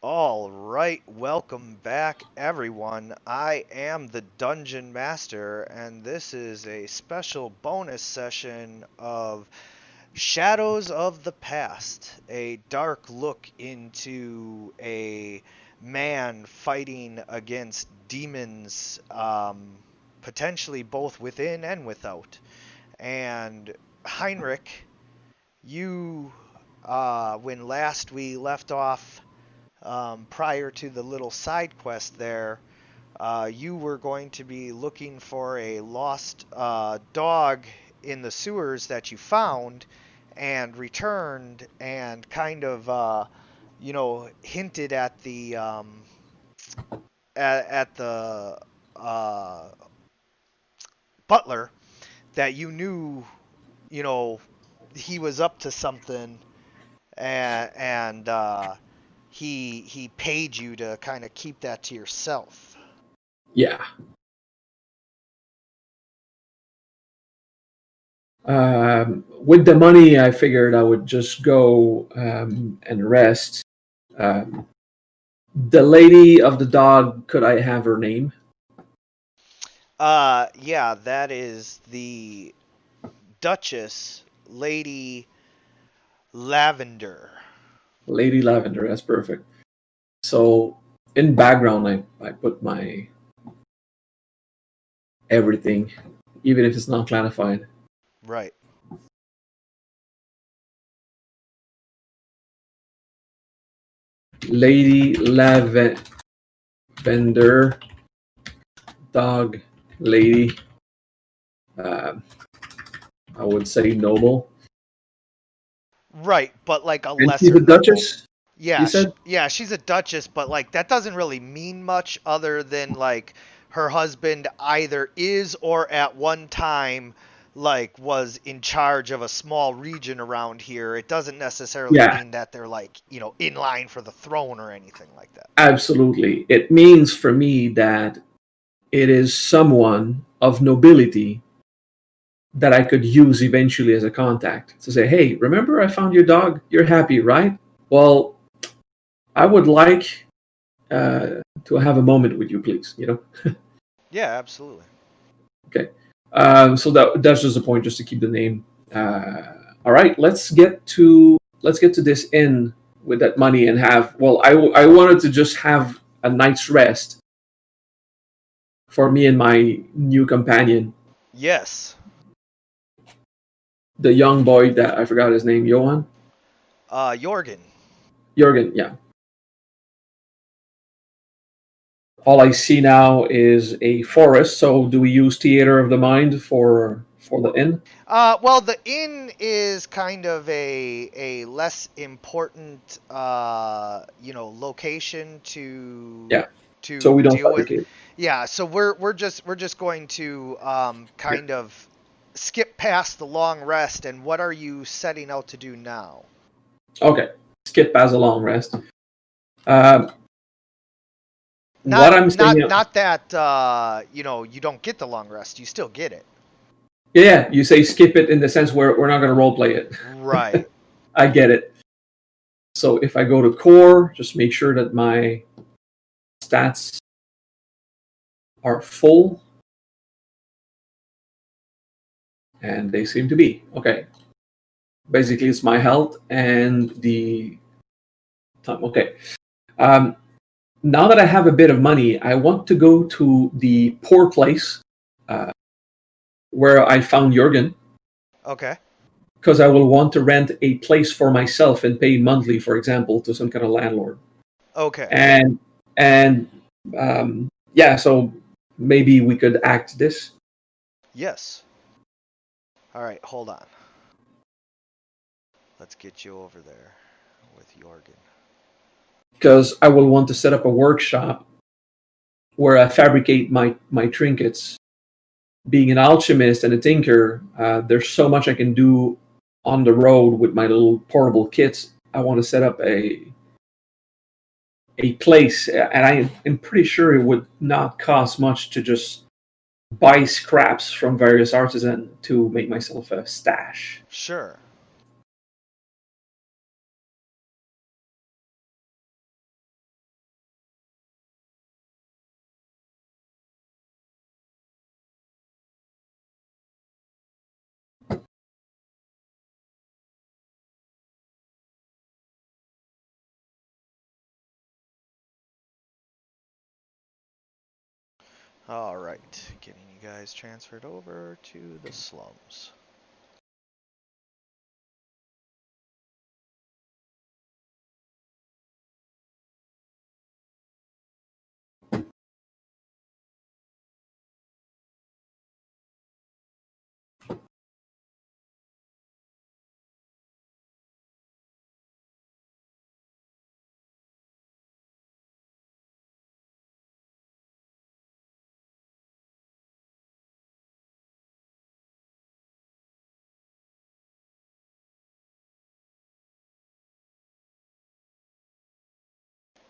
All right, welcome back, everyone. I am the Dungeon Master, and this is a special bonus session of Shadows of the Past, a dark look into a man fighting against demons, potentially both within and without. And Heinrich, you, when last we left off, prior to the little side quest there, you were going to be looking for a lost dog in the sewers that you found and returned and kind of, hinted at the uh, butler that you knew, you know, he was up to something and he paid you to kind of keep that to yourself. Yeah. With the money, I figured I would just go and rest. Um, the lady of the dog, could I have her name? Yeah, that is the Duchess Lady Lavender. Lady Lavender, that's perfect. So, in background, I put my everything, even if it's not clarified. Right. Lady Lavender, dog, lady, uh, I would say noble. Right, but like a And she's lesser a noble. duchess, you Yeah, said? yeah, she's a duchess, but like that doesn't really mean much other than like her husband either is or at one time like was in charge of a small region around here. It doesn't necessarily Yeah, mean that they're like, in line for the throne or anything like that. absolutely. It means for me that it is someone of nobility that I could use eventually as a contact to say, hey, remember I found your dog? You're happy, right? Well, I would like to have a moment with you, please. Yeah, absolutely. Okay. So that's just the point, just to keep the name. All right, let's get to this inn with that money and have. Well, I wanted to just have a night's rest for me and my new companion, Yes. the young boy that I forgot his name, Johan. Jorgen. Jurgen, yeah. All I see now is a forest. So do we use theater of the mind for the inn? Well, the inn is kind of a less important, location to Yeah. So we don't deal with. fabricate. Yeah, so we're just going to Yeah. kind of skip past the long rest. And what are you setting out to do now? Okay. Skip as a long rest. Um, what Not I'm saying, not not that you don't get the long rest. You still get it. yeah, you say skip it in the sense where we're not going to role play it. Right. I get it. So if I go to core, just make sure that my stats are full, and they seem to be. Okay. Basically, it's my health and the time. Okay. Um, now that I have a bit of money, I want to go to the poor place uh, where I found Jurgen, Okay. because I will want to rent a place for myself and pay monthly, for example, to some kind of landlord. Okay. And yeah, so maybe we could act this, Yes. All right. Hold on. Let's get you over there with Jorgen. because I will want to set up a workshop where I fabricate my trinkets. Being an alchemist and a tinker, there's so much I can do on the road with my little portable kits. I want to set up a place, and I am pretty sure it would not cost much to just buy scraps from various artisans to make myself a stash. Sure. Alright, getting you guys transferred over to the slums.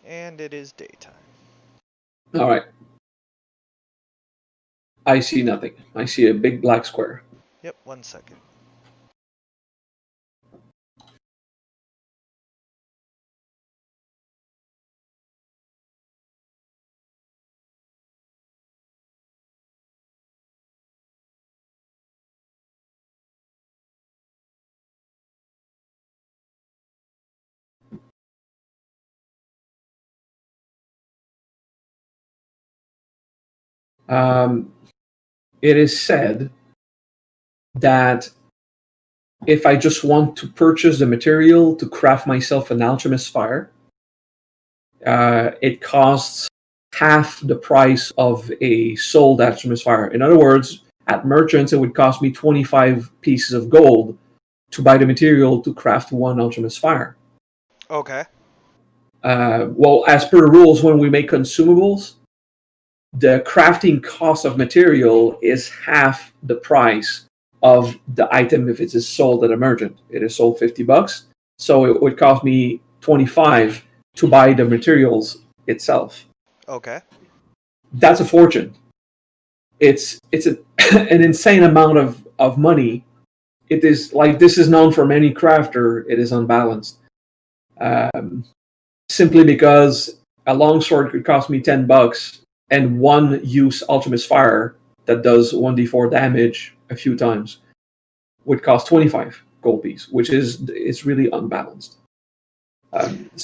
And it is daytime. All right. I see nothing. I see a big black square. Yep, 1 second. Um, it is said that if I just want to purchase the material to craft myself an alchemist fire, it costs half the price of a sold alchemist fire. In other words, at merchants, it would cost me 25 pieces of gold to buy the material to craft one alchemist fire. Okay. Well, as per the rules, when we make consumables, the crafting cost of material is half the price of the item if it is sold at a merchant. It is sold $50, so it would cost me 25 to buy the materials itself. Okay. That's a fortune. It's an insane amount of money. It is like this is known for many crafter. It is unbalanced. Simply because a longsword could cost me $10 and one use alchemist fire that does 1d4 damage a few times would cost 25 gold piece, which is it's really unbalanced.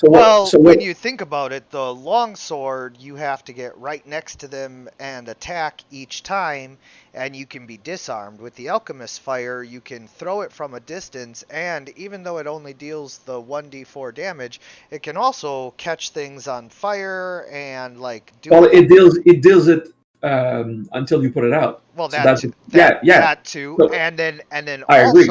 When you think about it, the longsword, you have to get right next to them and attack each time, and you can be disarmed. With the alchemist fire, you can throw it from a distance, and even though it only deals the 1d4 damage, it can also catch things on fire and like do. Well, it deals it until you put it out. Well, So that too, So, and then I agree.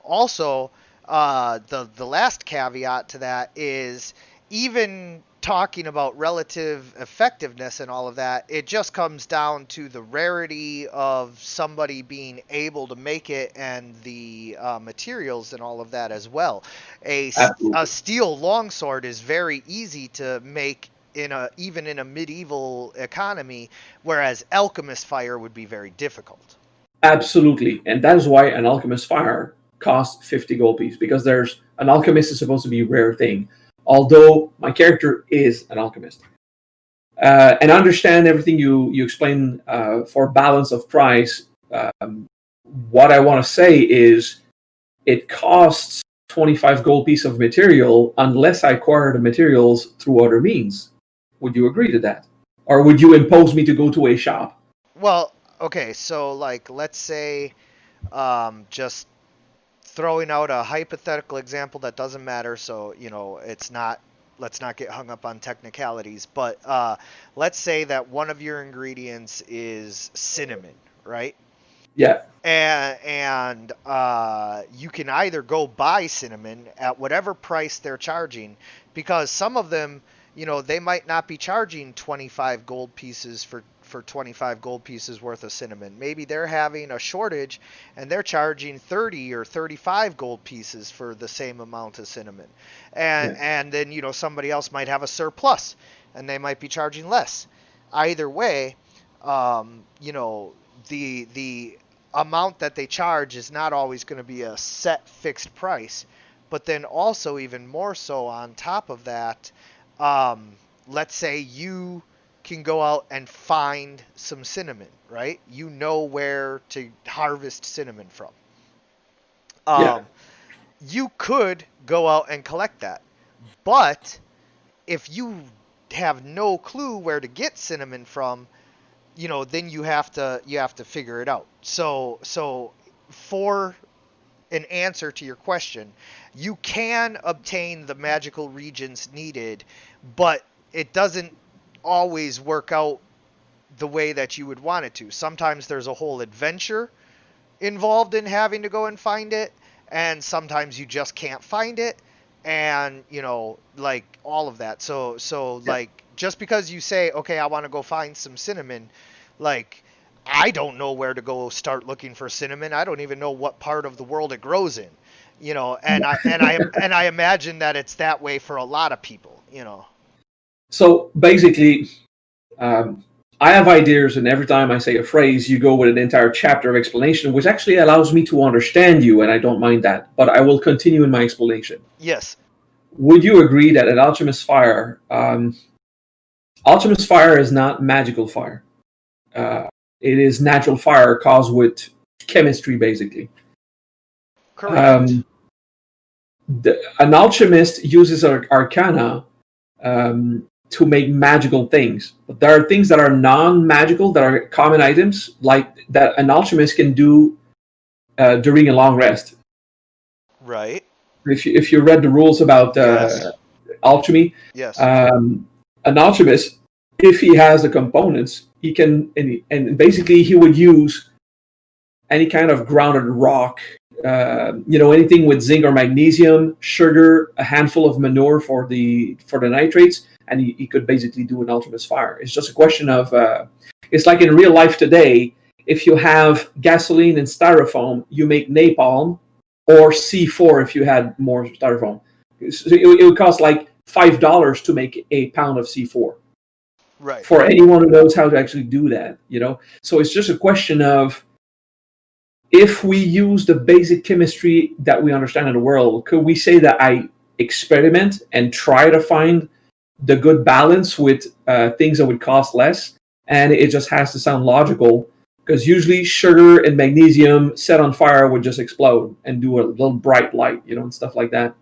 Also, the last caveat to that is even talking about relative effectiveness and all of that, it just comes down to the rarity of somebody being able to make it and the materials and all of that as well. A steel longsword is very easy to make even in a medieval economy, whereas alchemist fire would be very difficult. Absolutely, and that is why an alchemist fire costs 50 gold piece, because there's an alchemist is supposed to be a rare thing. Although my character is an alchemist, and I understand everything you explain for balance of price. What I want to say is, it costs 25 gold piece of material unless I acquire the materials through other means. Would you agree to that, or would you impose me to go to a shop? Well, okay, so like let's say, just throwing out a hypothetical example that doesn't matter, so it's not. Let's not get hung up on technicalities, but let's say that one of your ingredients is cinnamon, right? Yeah. And you can either go buy cinnamon at whatever price they're charging, because some of them, they might not be charging 25 gold pieces for 25 gold pieces worth of cinnamon. Maybe they're having a shortage and they're charging 30 or 35 gold pieces for the same amount of cinnamon. And then, somebody else might have a surplus and they might be charging less. Either way, the amount that they charge is not always going to be a set fixed price. But then also, even more so on top of that, let's say you can go out and find some cinnamon, right? You know where to harvest cinnamon from. You could go out and collect that. But if you have no clue where to get cinnamon from, then you have to figure it out. So for an answer to your question, you can obtain the magical regions needed, but it doesn't always work out the way that you would want it to. Sometimes there's a whole adventure involved in having to go and find it, and sometimes you just can't find it, and like all of that. So Yeah. like, just because you say, okay, I want to go find some cinnamon, like, I don't know where to go start looking for cinnamon. I don't even know what part of the world it grows in, and I imagine that it's that way for a lot of people. So basically, um, I have ideas, and every time I say a phrase, you go with an entire chapter of explanation, which actually allows me to understand you, and I don't mind that. But I will continue in my explanation. Yes. Would you agree that an alchemist fire is not magical fire? It is natural fire caused with chemistry, basically. Correct. An alchemist uses arcana to make magical things. But there are things that are non-magical, that are common items, like that an alchemist can do during a long rest. Right. If you read the rules about Yes. alchemy, Yes. an alchemist, if he has the components, he can, and basically he would use any kind of grounded rock, anything with zinc or magnesium, sugar, a handful of manure for the nitrates, and he could basically do an alchemist fire. It's just a question of, it's like in real life today, if you have gasoline and styrofoam, you make napalm, or C4 if you had more styrofoam. So it would cost like $5 to make a pound of C4. Right. For anyone who knows how to actually do that, So it's just a question of, if we use the basic chemistry that we understand in the world, could we say that I experiment and try to find the good balance with things that would cost less? And it just has to sound logical, because usually sugar and magnesium set on fire would just explode and do a little bright light, and stuff like that.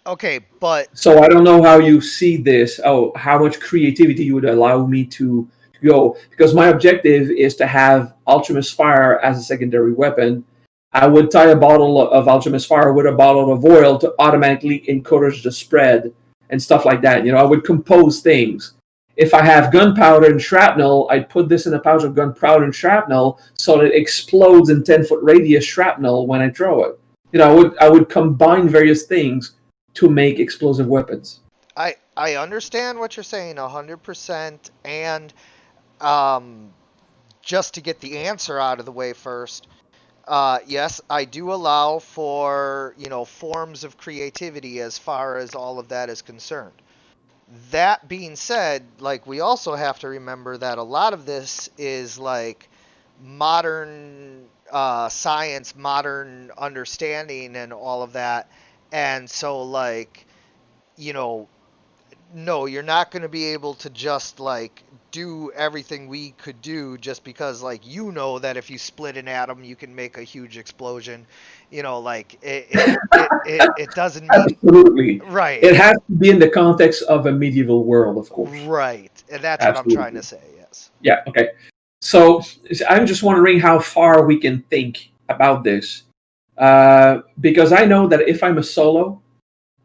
Okay, but So I don't know how you see this. Oh, how much creativity you would allow me to go, because my objective is to have alchemist fire as a secondary weapon. I would tie a bottle of alchemist fire with a bottle of oil to automatically encourage the spread and stuff like that. I would compose things. If I have gunpowder and shrapnel, I'd put this in a pouch of gunpowder and shrapnel so that it explodes in 10-foot radius shrapnel when I throw it. I would combine various things to make explosive weapons. I understand what you're saying 100%, and um just to get the answer out of the way first, yes, I do allow for, forms of creativity as far as all of that is concerned. That being said, like, we also have to remember that a lot of this is like modern science, modern understanding, and all of that. And so, like, you know, no, you're not going to be able to just like do everything we could do just because, like, that if you split an atom you can make a huge explosion. Like, it doesn't mean. Absolutely. Right. It has to be in the context of a medieval world, of course. Right, and that's what I'm trying to Absolutely. say. Yes. Yeah, okay. So I'm just wondering how far we can think about this. Because I know that if I'm a solo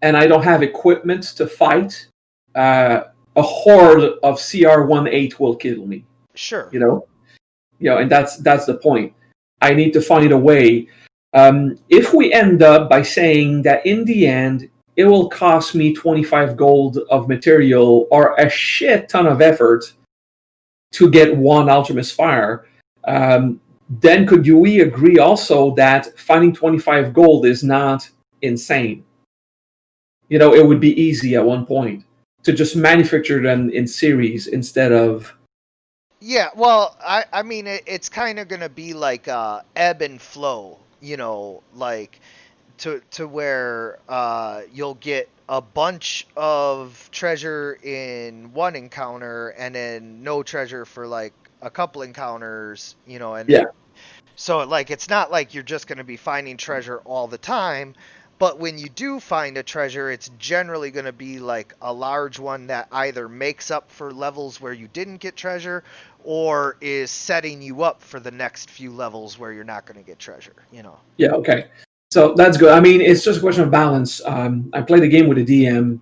and I don't have equipment to fight, uh, a horde of CR-18 will kill me. Sure. And that's the point. I need to find a way. If we end up by saying that in the end it will cost me 25 gold of material or a shit ton of effort to get one alchemist fire, then could we agree also that finding 25 gold is not insane? It would be easy at one point to just manufacture them in series instead of. Yeah, well, I mean, it's kind of gonna be like ebb and flow, like, to where you'll get a bunch of treasure in one encounter and then no treasure for like a couple encounters, and Yeah. so, like, it's not like you're just gonna be finding treasure all the time, But when you do find a treasure, it's generally going to be like a large one that either makes up for levels where you didn't get treasure or is setting you up for the next few levels where you're not going to get treasure, you know. Yeah, okay. So that's good. I mean, it's just a question of balance. I played a game with a DM.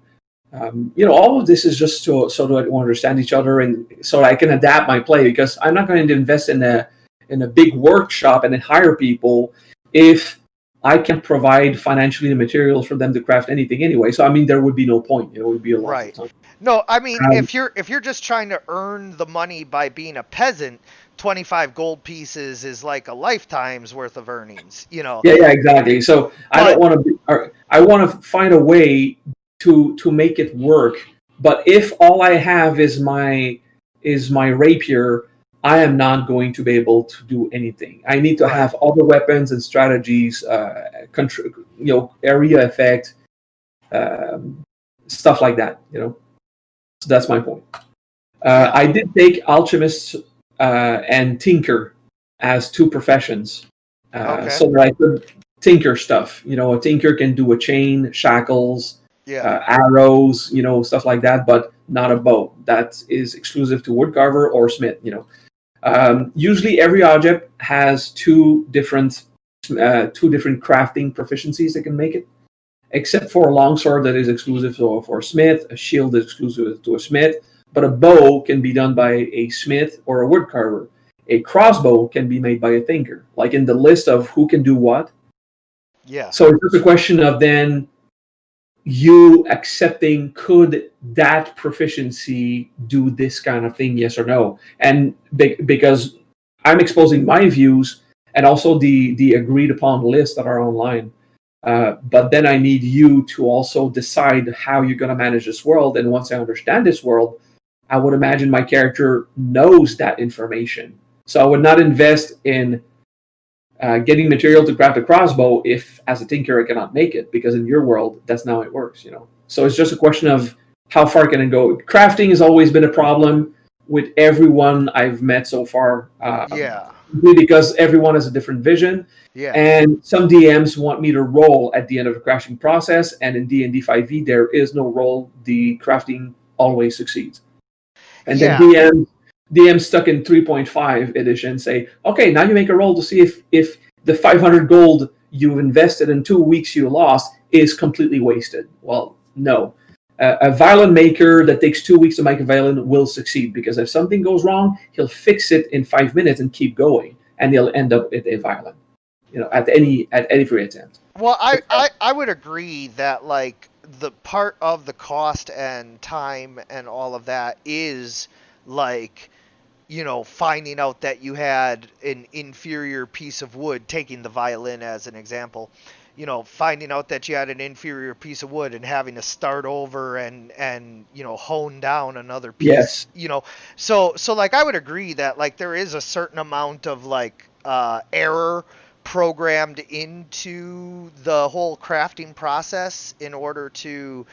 All of this is just so that we understand each other and so I can adapt my play, because I'm not going to invest in a big workshop and then hire people if I can't provide financially the materials for them to craft anything anyway. So I mean, there would be no point. It would be a loss of Right. time. No, I mean, Um, if you're just trying to earn the money by being a peasant, 25 gold pieces is like a lifetime's worth of earnings, you know. yeah, exactly. So I don't But want to. I want to find a way to make it work. But if all I have is my rapier, I am not going to be able to do anything. I need to right. have other weapons and strategies, area effect, um, stuff like that. So that's my point. Yeah. I did take alchemist and tinker as two professions, Okay. so that I could tinker stuff. A tinker can do a chain, shackles, Yeah. arrows, stuff like that, but not a bow. That is exclusive to woodcarver or smith. Usually, every object has two different crafting proficiencies that can make it, except for a longsword that is exclusive for a smith, a shield is exclusive to a smith, but a bow can be done by a smith or a woodcarver. A crossbow can be made by a thinker, like in the list of who can do what. Yeah. So it's just a question of then you accepting, could that proficiency do this kind of thing, yes or no? And because I'm exposing my views and also the agreed upon lists that are online. But then I need you to also decide how you're going to manage this world. And once I understand this world, I would imagine my character knows that information. So I would not invest in getting material to craft a crossbow if, as a tinker, I cannot make it, because in your world, that's not how it works. So it's just a question of how far can it go. Crafting has always been a problem with everyone I've met so far. Yeah. Because everyone has a different vision, Yeah. and some DMs want me to roll at the end of the crafting process, and in D&D 5e there is no roll. The crafting always succeeds. And then Yeah. DM stuck in 3.5 edition say, okay, now you make a roll to see if the 500 gold you've invested in 2 weeks you lost is completely wasted. Well, no. A violin maker that takes 2 weeks to make a violin will succeed, because if something goes wrong, he'll fix it in 5 minutes and keep going, and he'll end up with a violin. At every attempt. Well, I would agree that like the part of the cost and time and all of that is like, finding out that you had an inferior piece of wood, taking the violin as an example, finding out that you had an inferior piece of wood and having to start over and hone down another piece, Yes. so like I would agree that like there is a certain amount of like error programmed into the whole crafting process in order to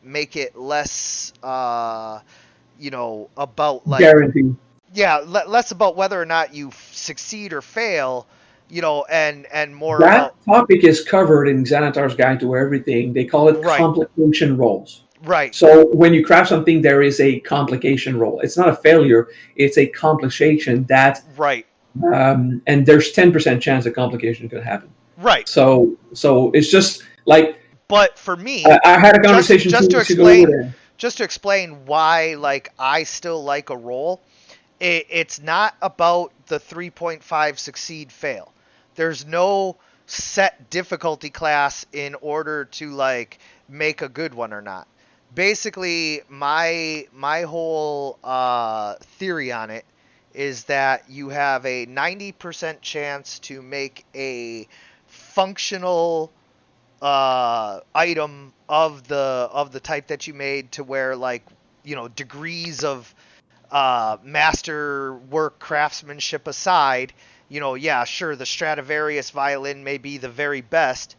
make it less about like, Guarantee. yeah, less about whether or not you succeed or fail, and more That about, topic is covered in Xanatar's Guide to Everything. They call it right, complication rolls. right, So when you craft something, there is a complication roll. It's not a failure; it's a complication that, right, and there's 10% chance a complication could happen. right. So it's just like But for me, I had a just conversation two just to weeks ago with explain a just to explain why like I still like a roll, it's not about the 3.5 succeed fail. There's no set difficulty class in order to like make a good one or not. Basically, my whole theory on it is that you have a 90% chance to make a functional item of the type that you made, to where like degrees of master work craftsmanship aside, yeah, sure, the Stradivarius violin may be the very best,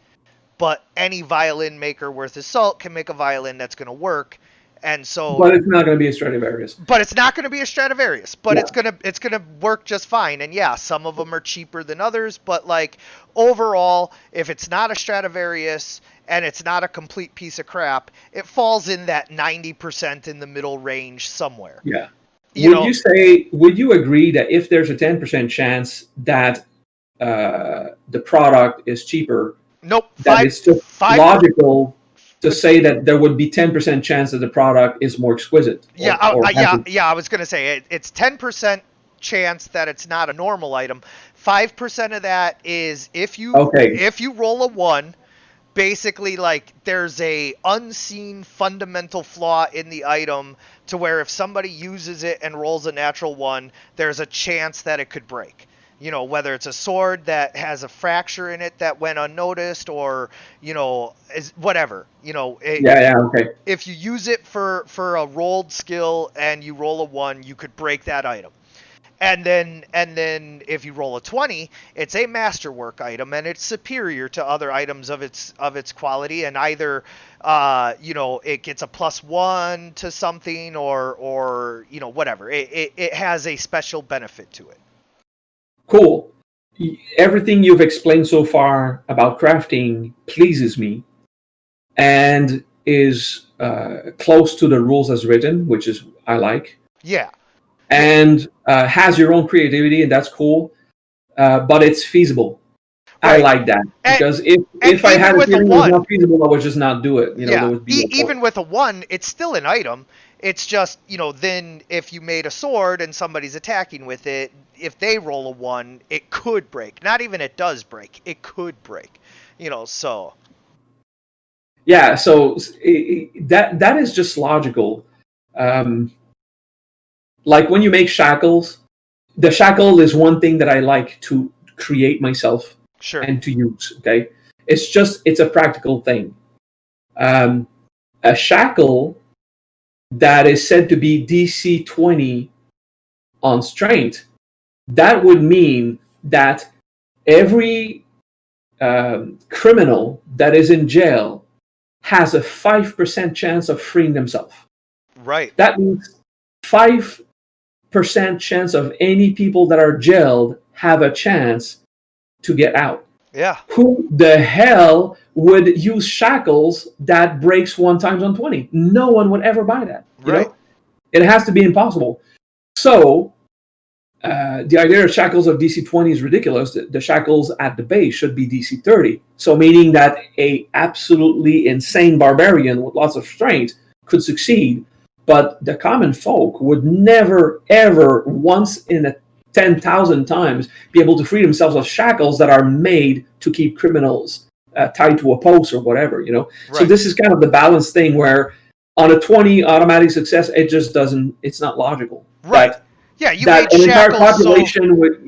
but any violin maker worth his salt can make a violin that's going to work, And so, But it's not going to be a Stradivarius. but it's not going to be a Stradivarius, but Yeah. it's gonna work just fine. And yeah, some of them are cheaper than others, but like overall, if it's not a Stradivarius and it's not a complete piece of crap, it falls in that 90% in the middle range somewhere. Yeah. You Would you agree that if there's a 10% chance that the product is cheaper, nope, that it's just logical to say that there would be 10% chance that the product is more exquisite? I was gonna say it's 10% chance that it's not a normal item. 5% of that is if you roll a 1, basically like there's a unseen fundamental flaw in the item to where if somebody uses it and rolls a natural 1, there's a chance that it could break. You know, whether it's a sword that has a fracture in it that went unnoticed, or is whatever. If you use it for a rolled skill and you roll a 1, you could break that item. And then if you roll a 20, it's a masterwork item and it's superior to other items of its quality, and either it gets a +1 to something or whatever. It has a special benefit to it. Cool. Everything you've explained so far about crafting pleases me and is close to the rules as written, which is I like. Yeah. And has your own creativity, and that's cool. But it's feasible. Right. I like that, because if I had a feeling it was not feasible, I would just not do it. There would be even with a 1, it's still an item. It's just, then if you made a sword and somebody's attacking with it, if they roll a 1, it could break. Not even it does break. It could break. So. Yeah, so that is just logical. Like when you make shackles, the shackle is one thing that I like to create myself. Sure. And to use. Okay, it's a practical thing. A shackle that is said to be DC 20 on strength, that would mean that every criminal that is in jail has a 5% chance of freeing themselves. Right. That means 5% chance of any people that are jailed have a chance to get out. Yeah. Who the hell would use shackles that breaks 1 times on 20? No one would ever buy that. Right. It has to be impossible. So the idea of shackles of DC 20 is ridiculous. The shackles at the base should be DC 30. So meaning that a absolutely insane barbarian with lots of strength could succeed, but the common folk would never, ever, once in a 10,000 times, be able to free themselves of shackles that are made to keep criminals tied to a post or whatever, Right. So this is kind of the balanced thing where on a 20 automatic success, it just doesn't, it's not logical. Right. You that made an entire population so, would,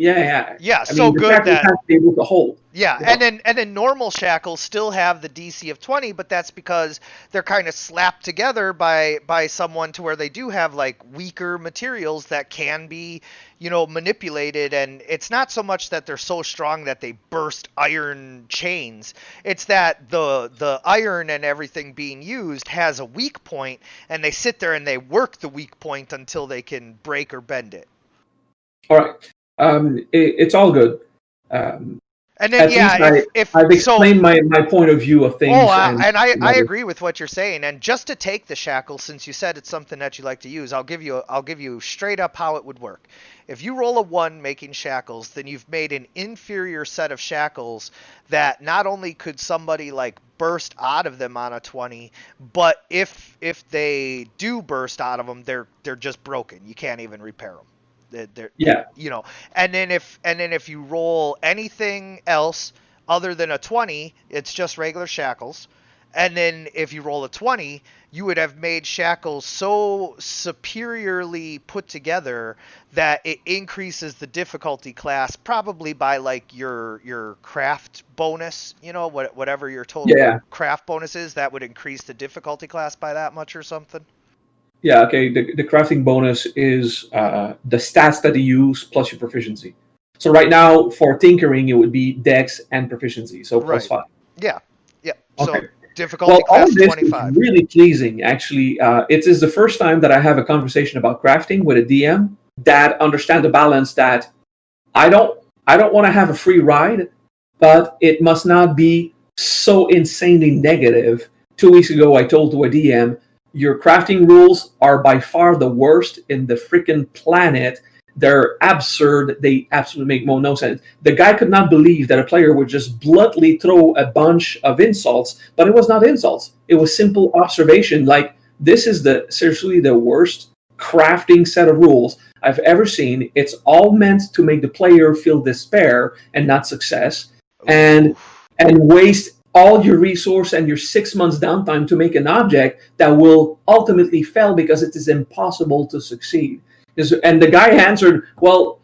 so good that has to be able to hold. Yeah, and then normal shackles still have the DC of 20, but that's because they're kind of slapped together by someone to where they do have like weaker materials that can be, manipulated, and it's not so much that they're so strong that they burst iron chains. It's that the iron and everything being used has a weak point, and they sit there and they work the weak point until they can break or bend it. All right. It's all good. And then, I've explained my point of view of things. I agree with what you're saying. And just to take the shackle, since you said it's something that you like to use, I'll give you straight up how it would work. If you roll a 1 making shackles, then you've made an inferior set of shackles that not only could somebody like burst out of them on a 20, but if they do burst out of them, they're just broken. You can't even repair them. And then if you roll anything else other than a 20, it's just regular shackles. And then if you roll a 20, you would have made shackles so superiorly put together that it increases the difficulty class probably by like your craft bonus, whatever your total craft bonus is, that would increase the difficulty class by that much or something. Yeah, okay. The crafting bonus is the stats that you use plus your proficiency. So right now, for tinkering, it would be dex and proficiency, so plus 5. Yeah. Okay. Difficulty all of class this is 25. really pleasing. Actually, it is the first time that I have a conversation about crafting with a DM that understand the balance that I don't I don't want to have a free ride, but it must not be so insanely negative. 2 weeks ago, I told to a DM, your crafting rules are by far the worst in the freaking planet. They're absurd. They absolutely make no sense. The guy could not believe that a player would just bluntly throw a bunch of insults, but it was not insults. It was simple observation. Like, this is the seriously the worst crafting set of rules I've ever seen. It's all meant to make the player feel despair and not success, and Ooh. waste all your resource and your 6 months downtime to make an object that will ultimately fail because it is impossible to succeed. And the guy answered, well,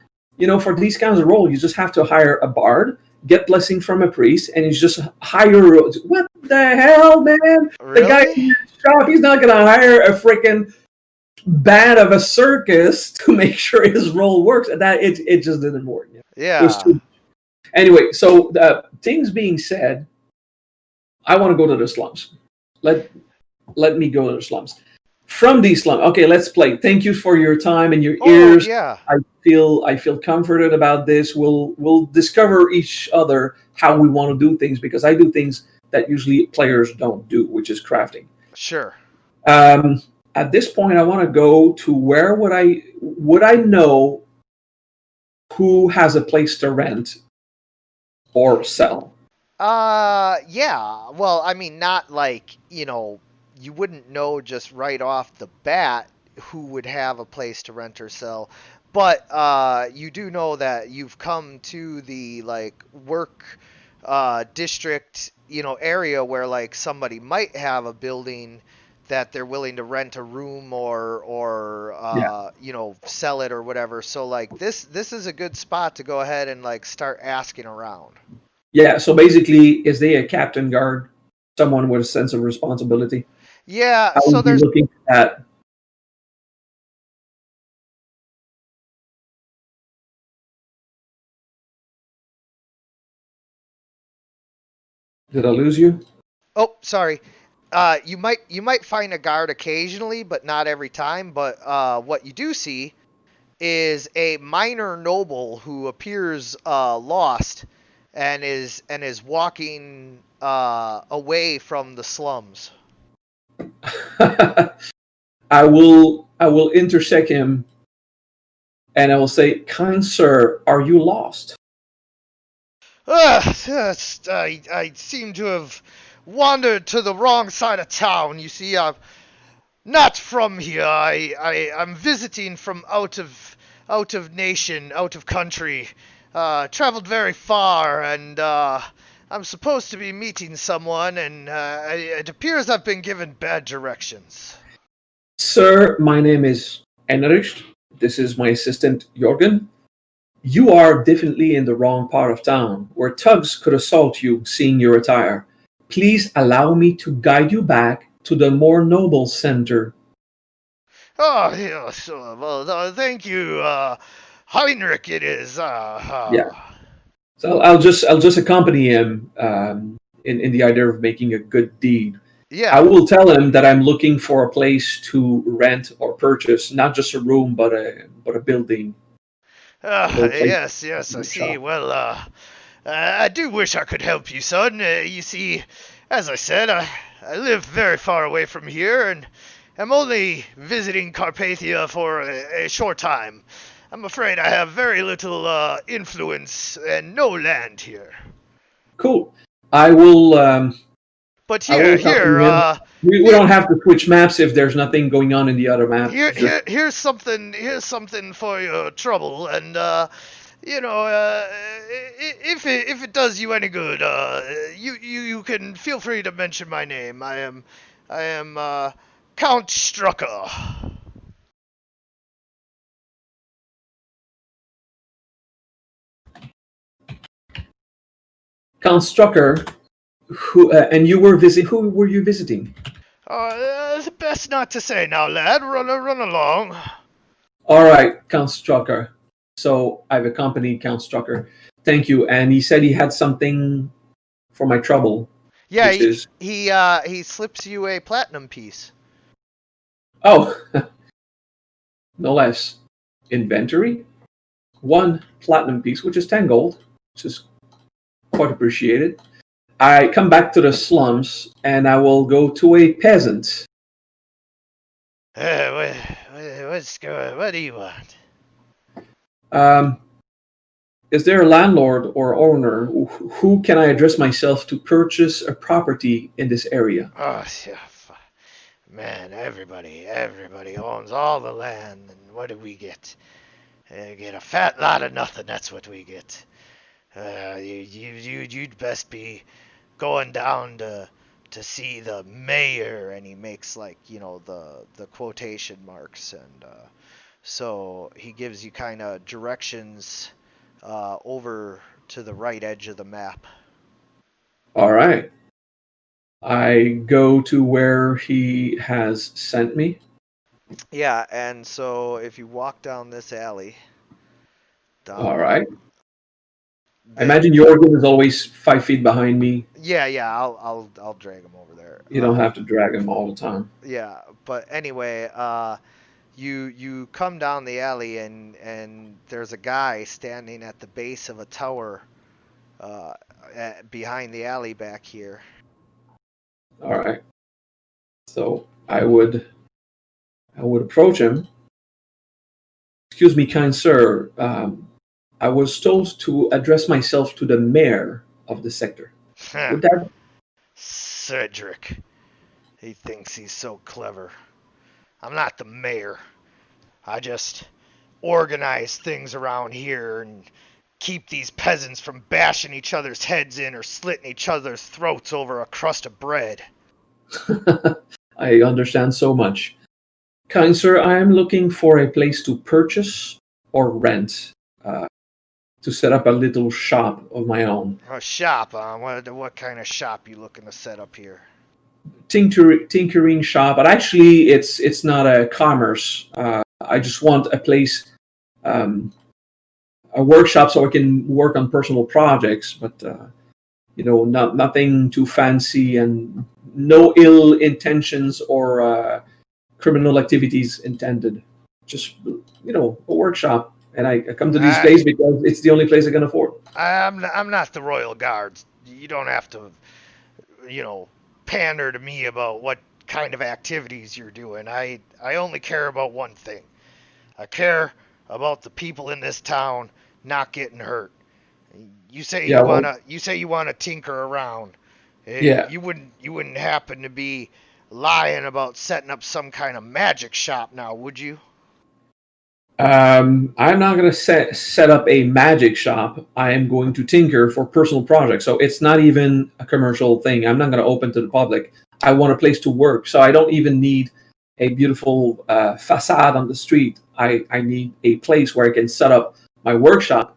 for these kinds of roles, you just have to hire a bard, get blessing from a priest, and you just hire. What the hell, man? The guy Really? in your shop, he's not going to hire a freaking band of a circus to make sure his role works. And that it just didn't work. It was Yeah. too. Anyway, so things being said, I want to go to the slums. Let me go to the slums. From these slums, okay, let's play. Thank you for your time and your Oh, ears. yeah. I feel comforted about this. We'll discover each other how we want to do things, because I do things that usually players don't do, which is crafting. Sure. At this point, I want to go to where would I know who has a place to rent or sell? Yeah. Well, I mean, not like, you wouldn't know just right off the bat who would have a place to rent or sell, but you do know that you've come to the like work district, area where like somebody might have a building that they're willing to rent a room or Yeah. sell it or whatever. So like this is a good spot to go ahead and like start asking around. Yeah, so basically, is they a captain guard, someone with a sense of responsibility? Yeah, I so would be there's looking at. Did I lose you? Oh, sorry. You might find a guard occasionally, but not every time. But what you do see is a minor noble who appears lost and is walking away from the slums. I will intersect him, and I will say, "Kind sir, are you lost?" Yes, I seem to have wandered to the wrong side of town. You see, I'm not from here. I'm visiting from out of nation, out of country. Traveled very far, and I'm supposed to be meeting someone, and it appears I've been given bad directions. Sir, my name is Enrich. This is my assistant Jorgen. You are definitely in the wrong part of town, where thugs could assault you seeing your attire. Please allow me to guide you back to the more noble center. Oh, yes. Well, thank you, Heinrich. It is. Yeah. So I'll just accompany him in the idea of making a good deed. I Yeah. will tell him that I'm looking for a place to rent or purchase, not just a room, but a building, a little place Yes, I to see. shop. Well, I do wish I could help you, son. You see, as I said, I live very far away from here, and am only visiting Carpathia for a short time. I'm afraid I have very little influence and no land here. Cool. I will. But I will here, accompany here, him. We here, don't have to switch maps if there's nothing going on in the other map. here, It's just here, here's something for your trouble, and if it does you any good, you can feel free to mention my name. I am Count Strucker. Count Strucker. Who and you were visit? Who were you visiting? Best not to say now, lad. Run along. All right, Count Strucker. So I've accompanied Count Strucker. Thank you. And he said he had something for my trouble. Yeah, which is he slips you a platinum piece. oh, no less. Inventory, one platinum piece, which is 10 gold, which is quite appreciated. I come back to the slums and I will go to a peasant. What do you want? Um, is there a landlord or owner who can I address myself to purchase a property in this area? Oh, yeah, man, everybody owns all the land, and what do we get? Get a fat lot of nothing. That's what we get. You'd best be going down to see the mayor, and he makes like the quotation marks, and so he gives you kind of directions over to the right edge of the map. All right. I go to where he has sent me. Yeah, and so if you walk down this alley, All down right. I then imagine Jorgen is always 5 feet behind me. yeah, I'll drag him over there. You don't have to drag him all the time. Yeah, but anyway, you come down the alley, and there's a guy standing at the base of a tower uh, behind the alley back here. All right. So I would approach him. Excuse me, kind sir. I was told to address myself to the mayor of the sector. Would that? Cedric, he thinks he's so clever. I'm not the mayor. I just organize things around here and keep these peasants from bashing each other's heads in or slitting each other's throats over a crust of bread. I understand so much. Kind sir, I am looking for a place to purchase or rent uh, to set up a little shop of my own. A shop, what kind of shop you looking to set up here? Tinkering shop, but actually, it's not a commerce. I just want a place, a workshop, so I can work on personal projects. But nothing too fancy and no ill intentions or criminal activities intended. Just a workshop, and I come to these I, places because it's the only place I can afford. I'm not the Royal Guards. You don't have to, you know, pander to me about what kind of activities you're doing. I only care about one thing. I care about the people in this town not getting hurt. Yeah, well, You say you wanna tinker around. yeah. You wouldn't happen to be lying about setting up some kind of magic shop now, would you? I'm not going to set up a magic shop. I am going to tinker for personal projects. So it's not even a commercial thing. I'm not going to open to the public. I want a place to work. So I don't even need a beautiful facade on the street. I need a place where I can set up my workshop.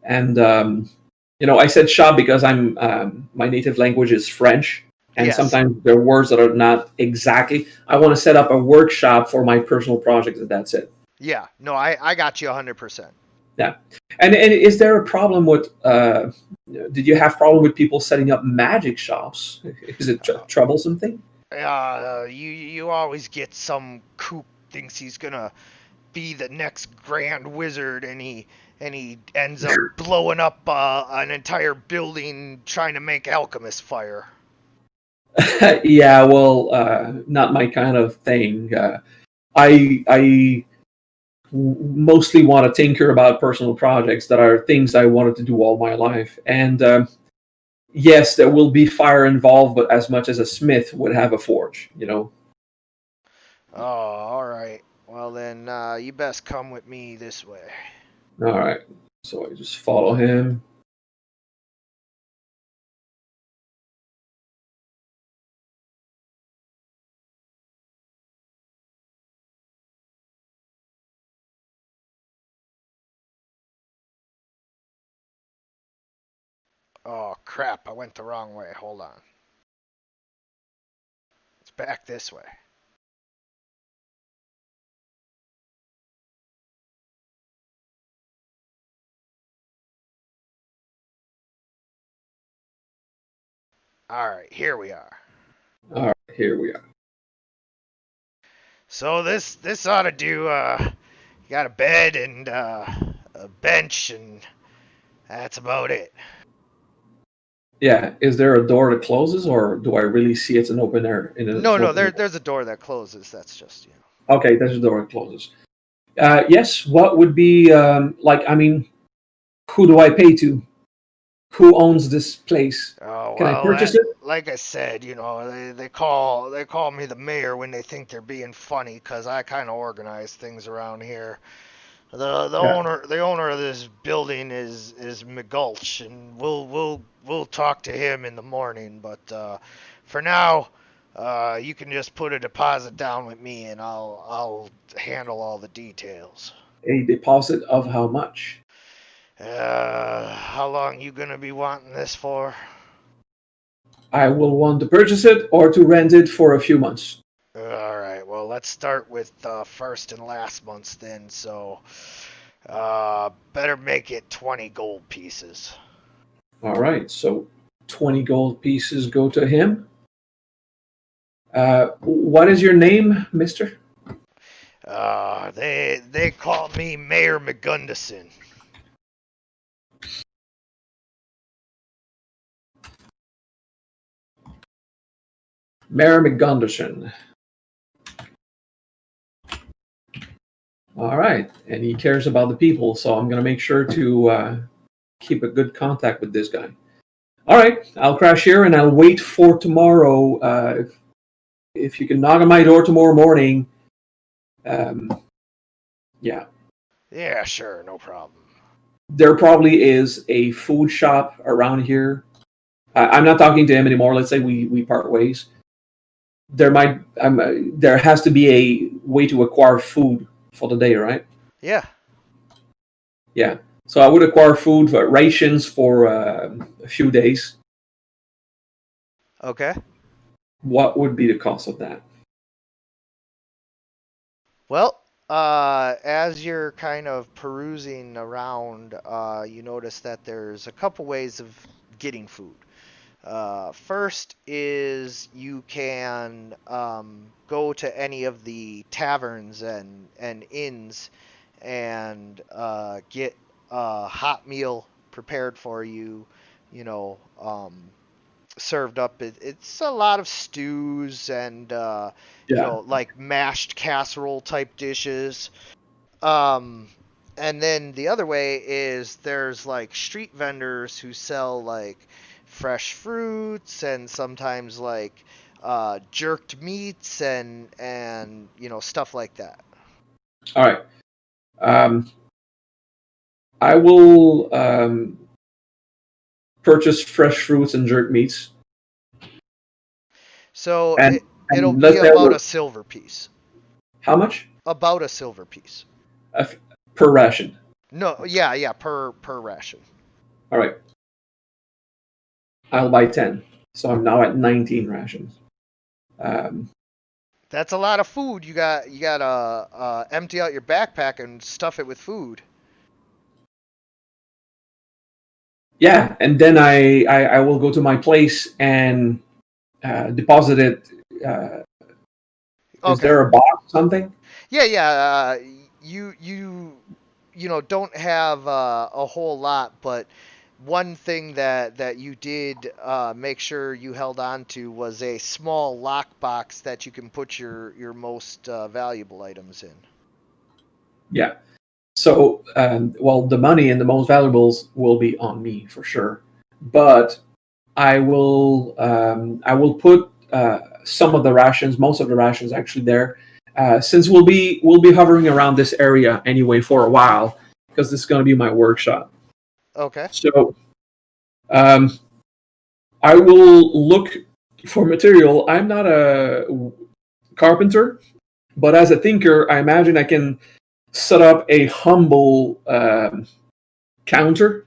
And I said shop because my native language is French, and Yes. sometimes there are words that are not exactly. I want to set up a workshop for my personal projects, and that's it. Yeah. No, I got you 100%. Yeah, and is there a problem with? Did you have problem with people setting up magic shops? Is it a troublesome thing? You always get some kook thinks he's gonna be the next grand wizard, and he ends up blowing up an entire building trying to make alchemist fire. Yeah, well, not my kind of thing. I mostly want to tinker about personal projects that are things I wanted to do all my life, and yes, there will be fire involved, but as much as a smith would have a forge, Oh, all right. Well then, you best come with me this way. All right, so I just follow him. Oh crap! I went the wrong way. Hold on. It's back this way. All right, here we are. All right, here we are. So this ought to do. You got a bed and a bench, and that's about it. Yeah, is there a door that closes, or do I really see it's an open air? No, there's a door that closes. That's just. Okay, there's a door that closes. Yes, what would be like? I mean, who do I pay to? Who owns this place? Oh Can I well, purchase it? like I said, they call me the mayor when they think they're being funny, because I kind of organize things around here. The Yeah. owner of this building is McGulch, and we'll talk to him in the morning. But for now, you can just put a deposit down with me, and I'll handle all the details. A deposit of how much? How long you gonna be wanting this for? I will want to purchase it or to rent it for a few months. All right. Well, let's start with first and last months then. So, better make it 20 gold pieces. All right, so 20 gold pieces go to him. What is your name, mister? They call me Mayor McGunderson. Mayor McGunderson. All right, and he cares about the people, so I'm going to make sure to keep a good contact with this guy. All right, I'll crash here and I'll wait for tomorrow. If you can knock on my door tomorrow morning, yeah. Yeah, sure, no problem. There probably is a food shop around here. I'm not talking to him anymore. Let's say we part ways. There has to be a way to acquire food for the day, right? Yeah. Yeah. So I would acquire food, rations for a few days. Okay. What would be the cost of that? Well, as you're kind of perusing around, you notice that there's a couple ways of getting food. First is you can go to any of the taverns and inns and get a hot meal prepared for you, you know, served up. It's a lot of stews and, Yeah. like mashed casserole type dishes. Um, and then the other way is there's like street vendors who sell like fresh fruits and sometimes like jerked meats and stuff like that. All right. I will purchase fresh fruits and jerk meats. So And, it'll and be let's say about a silver piece. how much? About a silver piece. Per ration. No, yeah, per ration. All right. I'll buy 10. So I'm now at 19 rations. That's a lot of food. You gotta empty out your backpack and stuff it with food. Yeah, and then I will go to my place and deposit it. Is Okay. there a box, something? Yeah. You don't have a whole lot, but one thing that you did make sure you held on to was a small lockbox that you can put your most valuable items in. Yeah. So, well, the money and the most valuables will be on me for sure, but I will put some of the rations, most of the rations actually there, since we'll be hovering around this area anyway for a while because this is going to be my workshop. Okay. So, I will look for material. I'm not a carpenter, but as a thinker, I imagine I can set up a humble counter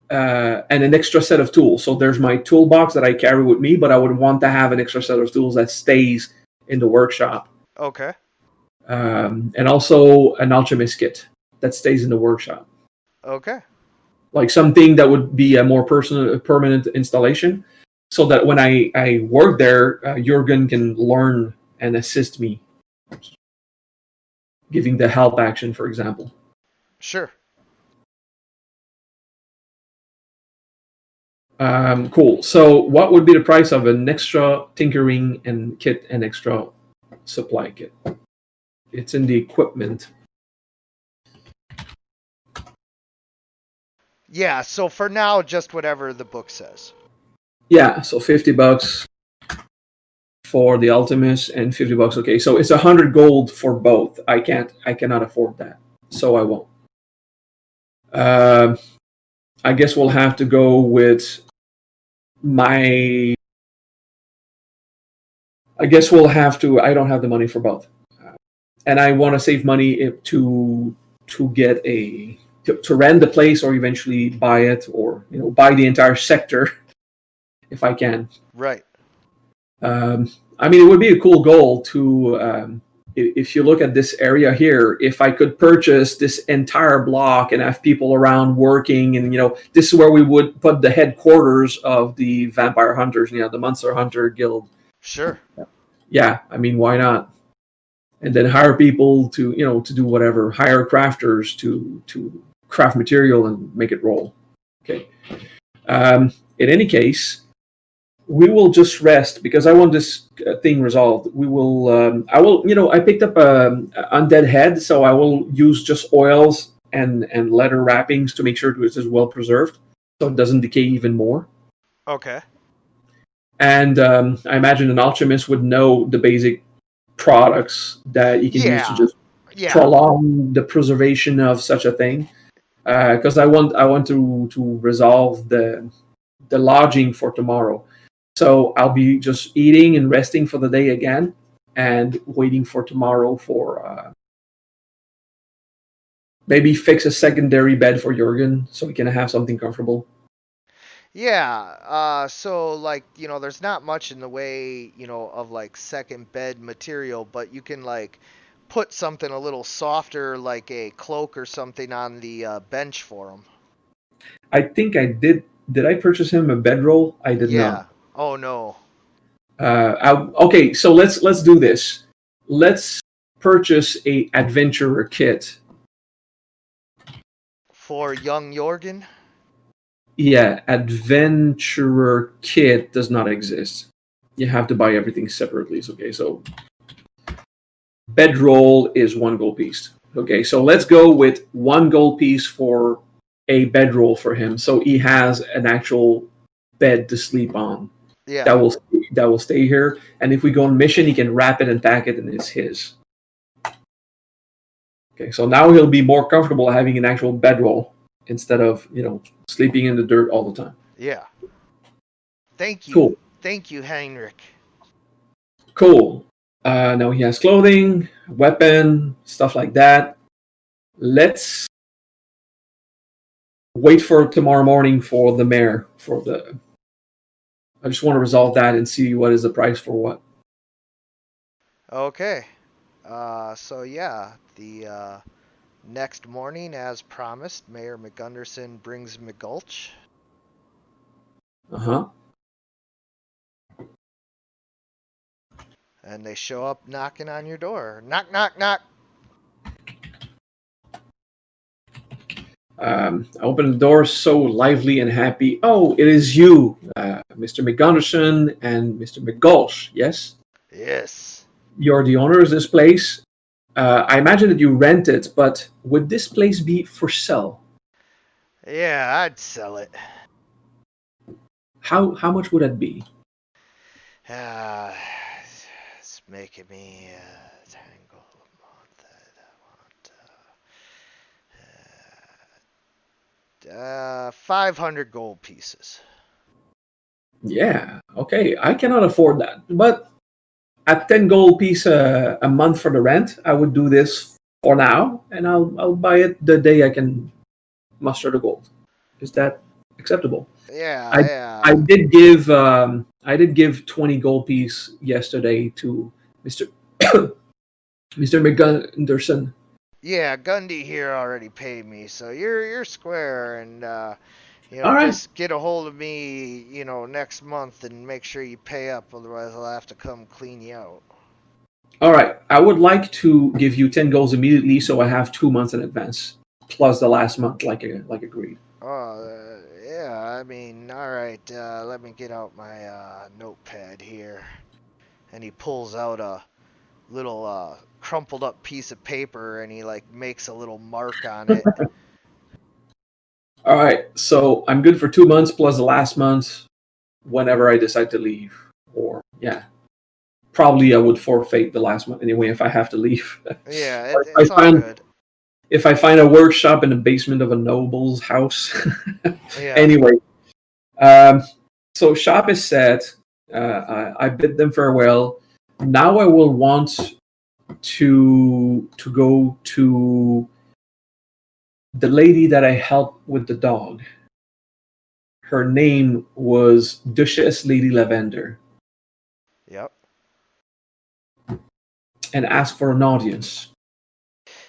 and an extra set of tools. So there's my toolbox that I carry with me, but I would want to have an extra set of tools that stays in the workshop. Okay. And also an alchemist kit that stays in the workshop. Okay. Like something that would be a more personal, permanent installation. so that when I work there, Jurgen can learn and assist me, giving the help action, for example. Sure. Cool. So, what would be the price of an extra tinkering and kit and extra supply kit? It's in the equipment. Yeah, so for now, just whatever the book says. Yeah, so $50 for the Ultimus and $50. Okay, so it's 100 gold for both. I cannot afford that, so I won't. I guess we'll have to go with my. I guess we'll have to. I don't have the money for both, and I want to save money to get to rent the place or eventually buy it, or buy the entire sector if I can. Right. I mean, it would be a cool goal to, if you look at this area here, if I could purchase this entire block and have people around working, and this is where we would put the headquarters of the vampire hunters, the Monster Hunter Guild. Sure. Yeah, I mean, why not? And then hire people to to do whatever, hire crafters to craft material and make it roll. Okay. In any case, we will just rest because I want this thing resolved. We will. I will. I picked up a undead head, so I will use just oils and leather wrappings to make sure it is well preserved, so it doesn't decay even more. Okay. And I imagine an alchemist would know the basic products that you can use to just prolong the preservation of such a thing. Because I want to resolve the lodging for tomorrow. So I'll be just eating and resting for the day again, and waiting for tomorrow for maybe fix a secondary bed for Jurgen so we can have something comfortable. Yeah. So like there's not much in the way of like second bed material, but you can like put something a little softer, like a cloak or something, on the bench for him. I think I did. Did I purchase him a bedroll? I did not. Oh no. Okay, so let's do this. Let's purchase a adventurer kit for young Jorgen. Yeah, adventurer kit does not exist. You have to buy everything separately. Okay, so bedroll is 1 gold piece. Okay, so let's go with 1 gold piece for a bedroll for him, so he has an actual bed to sleep on. Yeah. That will stay here, and if we go on mission, he can wrap it and pack it, and it's his. Okay, so now he'll be more comfortable having an actual bedroll instead of sleeping in the dirt all the time. Yeah. Thank you. Cool. Thank you, Heinrich. Cool. Now he has clothing, weapon, stuff like that. Let's wait for tomorrow morning for the mayor. I just want to resolve that and see what is the price for what. Okay. So yeah, the next morning, as promised, Mayor McGunderson brings McGulch. Uh-huh. And they show up knocking on your door. Knock, knock, knock. I open the door so lively and happy. Oh, it is you, Mr. McGunderson and Mr. McGulch, yes? Yes. You're the owner of this place. I imagine that you rent it, but would this place be for sale? Yeah, I'd sell it. How much would that be? It's making me tangle month. I want 500 gold pieces. Yeah, okay. I cannot afford that, but at 10 gold piece a month for the rent, I would do this for now, and I'll buy it the day I can muster the gold. Is that acceptable? Yeah, I did give 20 gold piece yesterday to Mr. Mr. McGunderson. Yeah, Gundy here already paid me, so you're square, and All right. Just get a hold of me, next month and make sure you pay up, otherwise I'll have to come clean you out. All right. I would like to give you 10 goals immediately, so I have 2 months in advance, plus the last month, like agreed. Oh, yeah, I mean, all right, let me get out my notepad here. And he pulls out a little crumpled up piece of paper and he like makes a little mark on it. All right. So I'm good for 2 months plus the last month, whenever I decide to leave. Or yeah, probably I would forfeit the last month anyway if I have to leave. Yeah, Or it's all good. if I find a workshop in the basement of a noble's house. Yeah. Anyway, so shop is set. I bid them farewell. Now I will want to go to the lady that I helped with the dog. Her name was Duchess Lady Lavender, Yep. and ask for an audience.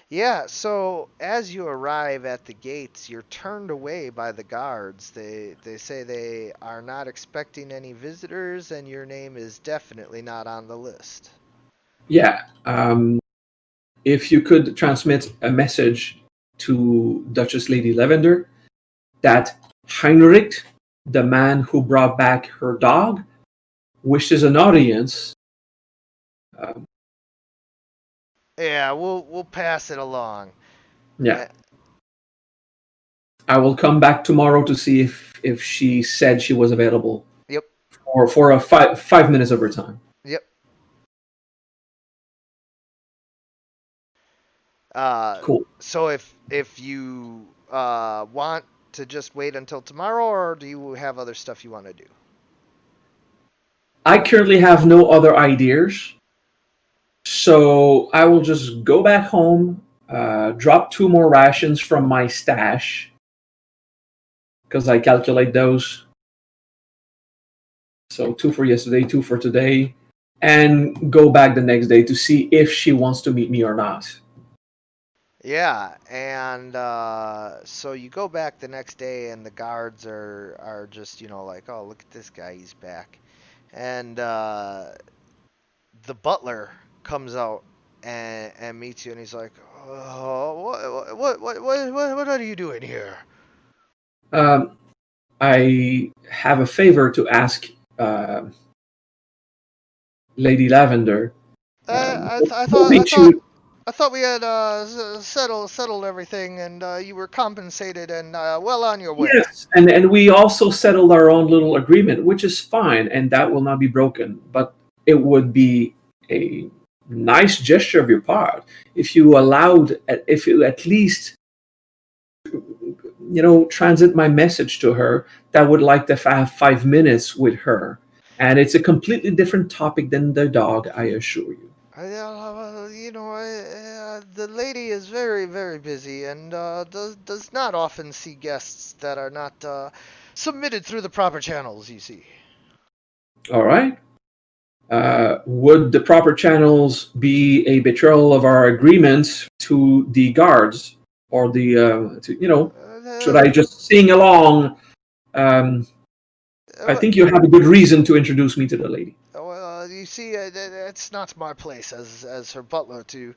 Yeah, so as you arrive at the gates, you're turned away by the guards. They say they are not expecting any visitors and your name is definitely not on the list. Yeah. If you could transmit a message to Duchess Lady Lavender that Heinrich, the man who brought back her dog, wishes an audience. Um, Yeah, we'll pass it along. yeah. I will come back tomorrow to see if she said she was available. Yep. For a 5 minutes of her time. Yep. Cool. So if you want to just wait until tomorrow, or do you have other stuff you want to do? I currently have no other ideas, so I will just go back home, drop 2 more rations from my stash, because I calculate those. So 2 for yesterday, 2 for today, and go back the next day to see if she wants to meet me or not. Yeah, and so you go back the next day, and the guards are just like, oh, look at this guy, he's back, and the butler comes out and meets you, and he's like, oh, what are you doing here? Um, I have a favor to ask Lady Lavender. I We'll meet you. thought we had settled everything, and you were compensated and well on your way. Yes, and we also settled our own little agreement, which is fine, and that will not be broken. But it would be a nice gesture of your part if you if you at least, transit my message to her that would like to have 5 minutes with her. And it's a completely different topic than the dog, I assure you. The lady is very, very busy and does not often see guests that are not submitted through the proper channels, you see. All right. Would the proper channels be a betrayal of our agreement to the guards, or should I just sing along? I think you have a good reason to introduce me to the lady. You see, it's not my place as her butler to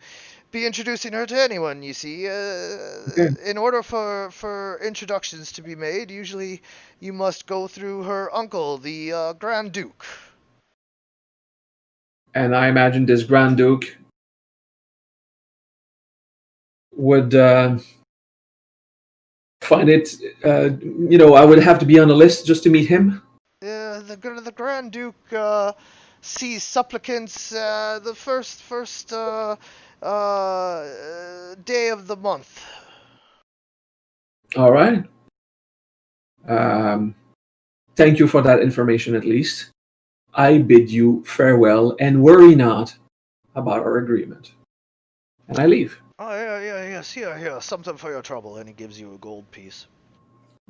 be introducing her to anyone, you see. Okay. In order for introductions to be made, usually you must go through her uncle, the Grand Duke. And I imagine this Grand Duke would find it, I would have to be on the list just to meet him. The Grand Duke sees supplicants the first day of the month. All right. Thank you for that information, at least. I bid you farewell, and worry not about our agreement. And I leave. Oh, yes, here, something for your trouble, and he gives you a gold piece.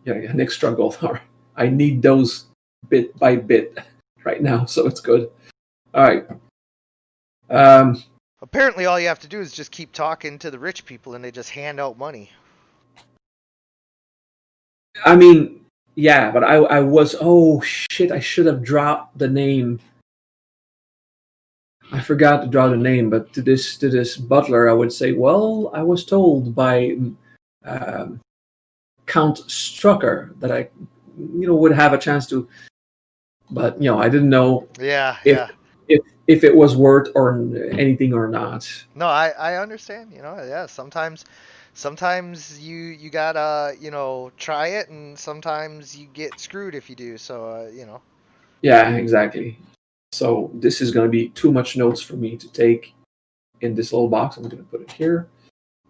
Yeah, an extra gold. All right. I need those bit by bit right now, so it's good. All right. Apparently, all you have to do is just keep talking to the rich people, and they just hand out money. I mean, Yeah, but I was, oh shit, I should have dropped the name. I forgot to draw the name, but to this butler, I would say, well, I was told by um, Count Strucker that I, would have a chance to, but I didn't know Yeah, if yeah. if it was worth or anything or not. No, I understand. Yeah. Sometimes you gotta try it, and sometimes you get screwed if you do. So Yeah, exactly. So this is going to be too much notes for me to take in this little box. I'm going to put it here.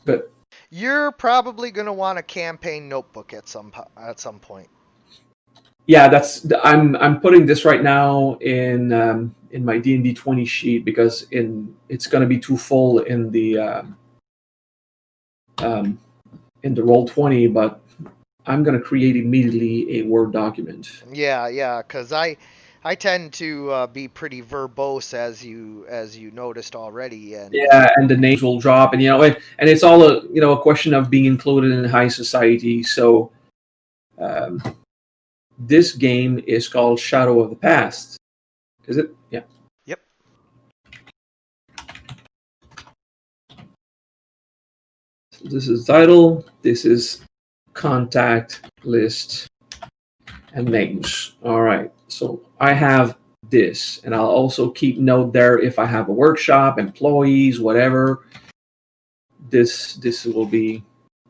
But you're probably gonna want a campaign notebook at some point. yeah, I'm putting this right now in my D&D 20 sheet because it's going to be too full um, in the roll 20, but I'm going to create immediately a Word document. Yeah, because I tend to be pretty verbose as you noticed already, and Yeah, and the names will drop, and and it's all a question of being included in high society. So um, this game is called Shadow of the Past. Is it? Yeah. yep. So this is title. This is contact list and names. All right. So I have this, and I'll also keep note there if I have a workshop, employees, whatever. This will be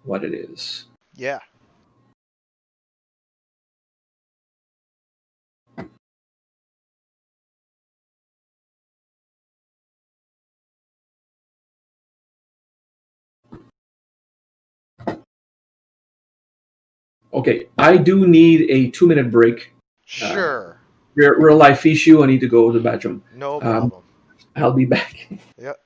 what it is. Yeah. Okay, I do need a 2-minute break. Sure. Real life issue. I need to go to the bathroom. No problem. I'll be back. Yep.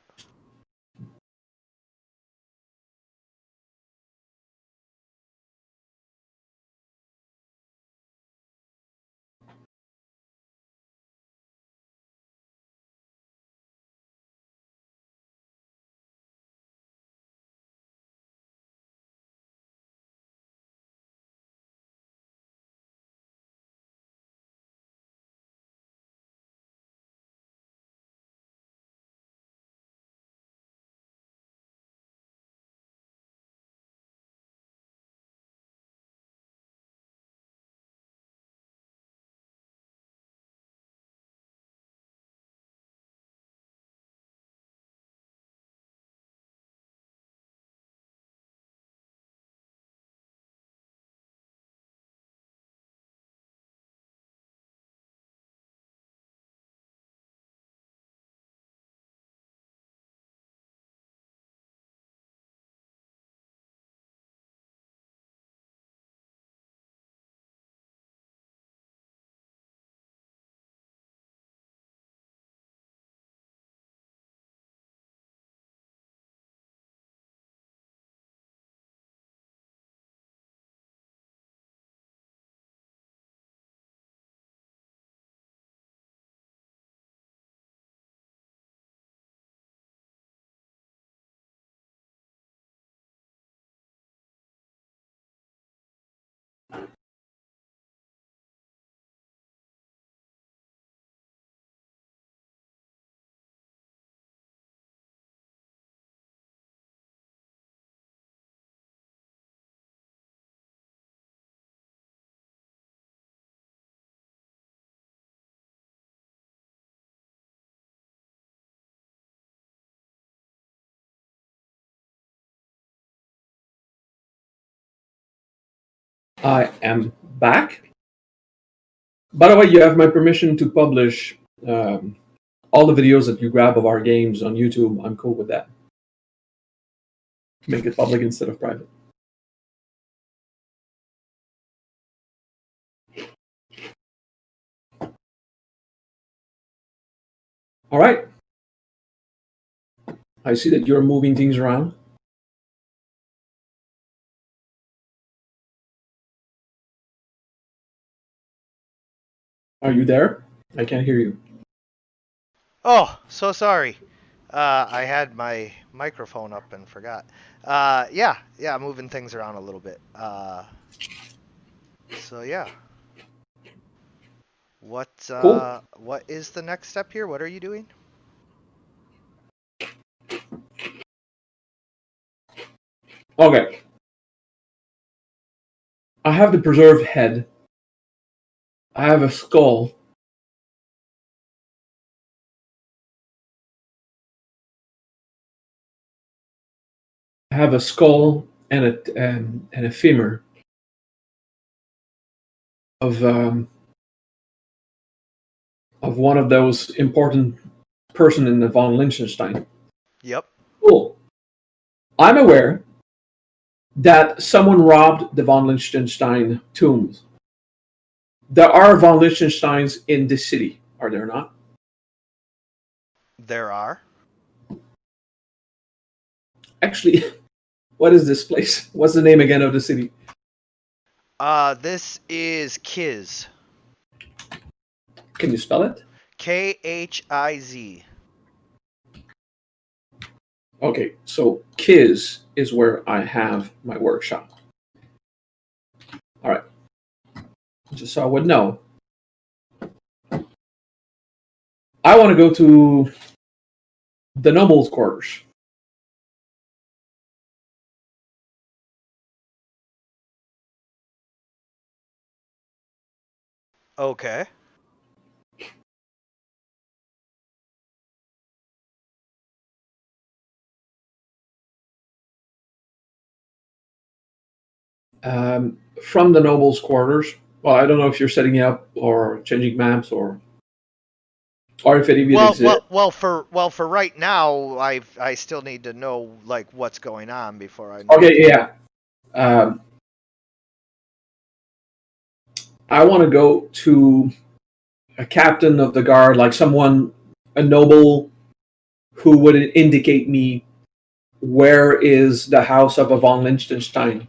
I am back. By the way, you have my permission to publish all the videos that you grab of our games on YouTube. I'm cool with that. Make it public instead of private. All right. I see that you're moving things around. Are you there? I can't hear you. Oh, so sorry. I had my microphone up and forgot. Yeah, moving things around a little bit. So yeah, Cool. what is the next step here? What are you doing? Okay. I have the preserved head. I have a skull. I have a skull and a femur of one of those important person in the von Liechtenstein. Yep. Cool. I'm aware that someone robbed the von Liechtenstein tombs. There are von Liechtensteins in this city, are there not? There are. Actually, what is this place? What's the name again of the city? This is Kiz. Can you spell it? Khiz. Okay, so Kiz is where I have my workshop. All right, just so I would know. I want to go to the nobles' quarters. Okay. From the nobles' quarters. Well, I don't know if you're setting it up or changing maps or if it even exists. For right now, I still need to know like what's going on before I know. Okay, yeah. Um, I want to go to a captain of the guard, like someone, a noble, who would indicate me where is the house of a von Liechtenstein.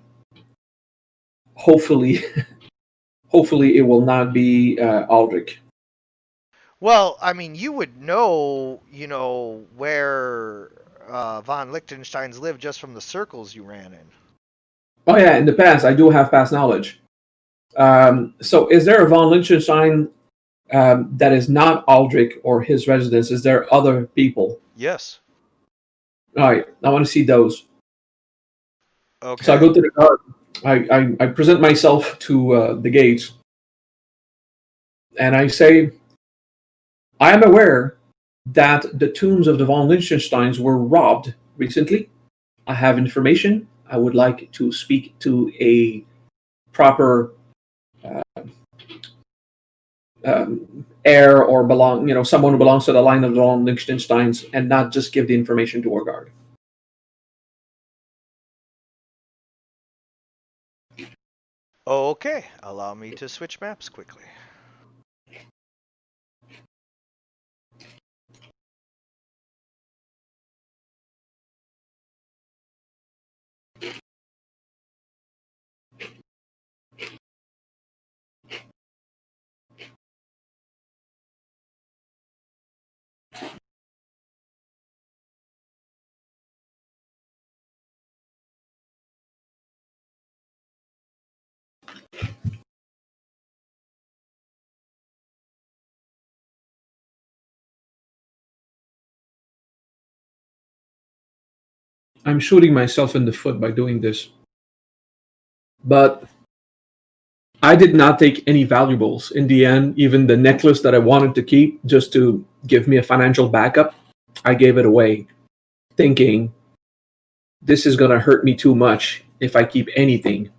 Hopefully, hopefully it will not be Aldrich. Well, I mean, you would know, where von Liechtenstein's live just from the circles you ran in. Oh yeah, in the past I do have past knowledge. So is there a von Liechtenstein that is not Aldrich or his residence? Is there other people? Yes. All right, I want to see those. So I Okay. go to the guard. I present myself to the gates, and I say, I am aware that the tombs of the von Liechtensteins were robbed recently. I have information. I would like to speak to a proper heir or someone who belongs to the line of the von Liechtensteins, and not just give the information to our guard. Okay. Allow me to switch maps quickly. I'm shooting myself in the foot by doing this, but I did not take any valuables. In the end, even the necklace that I wanted to keep just to give me a financial backup, I gave it away, thinking this is going to hurt me too much if I keep anything.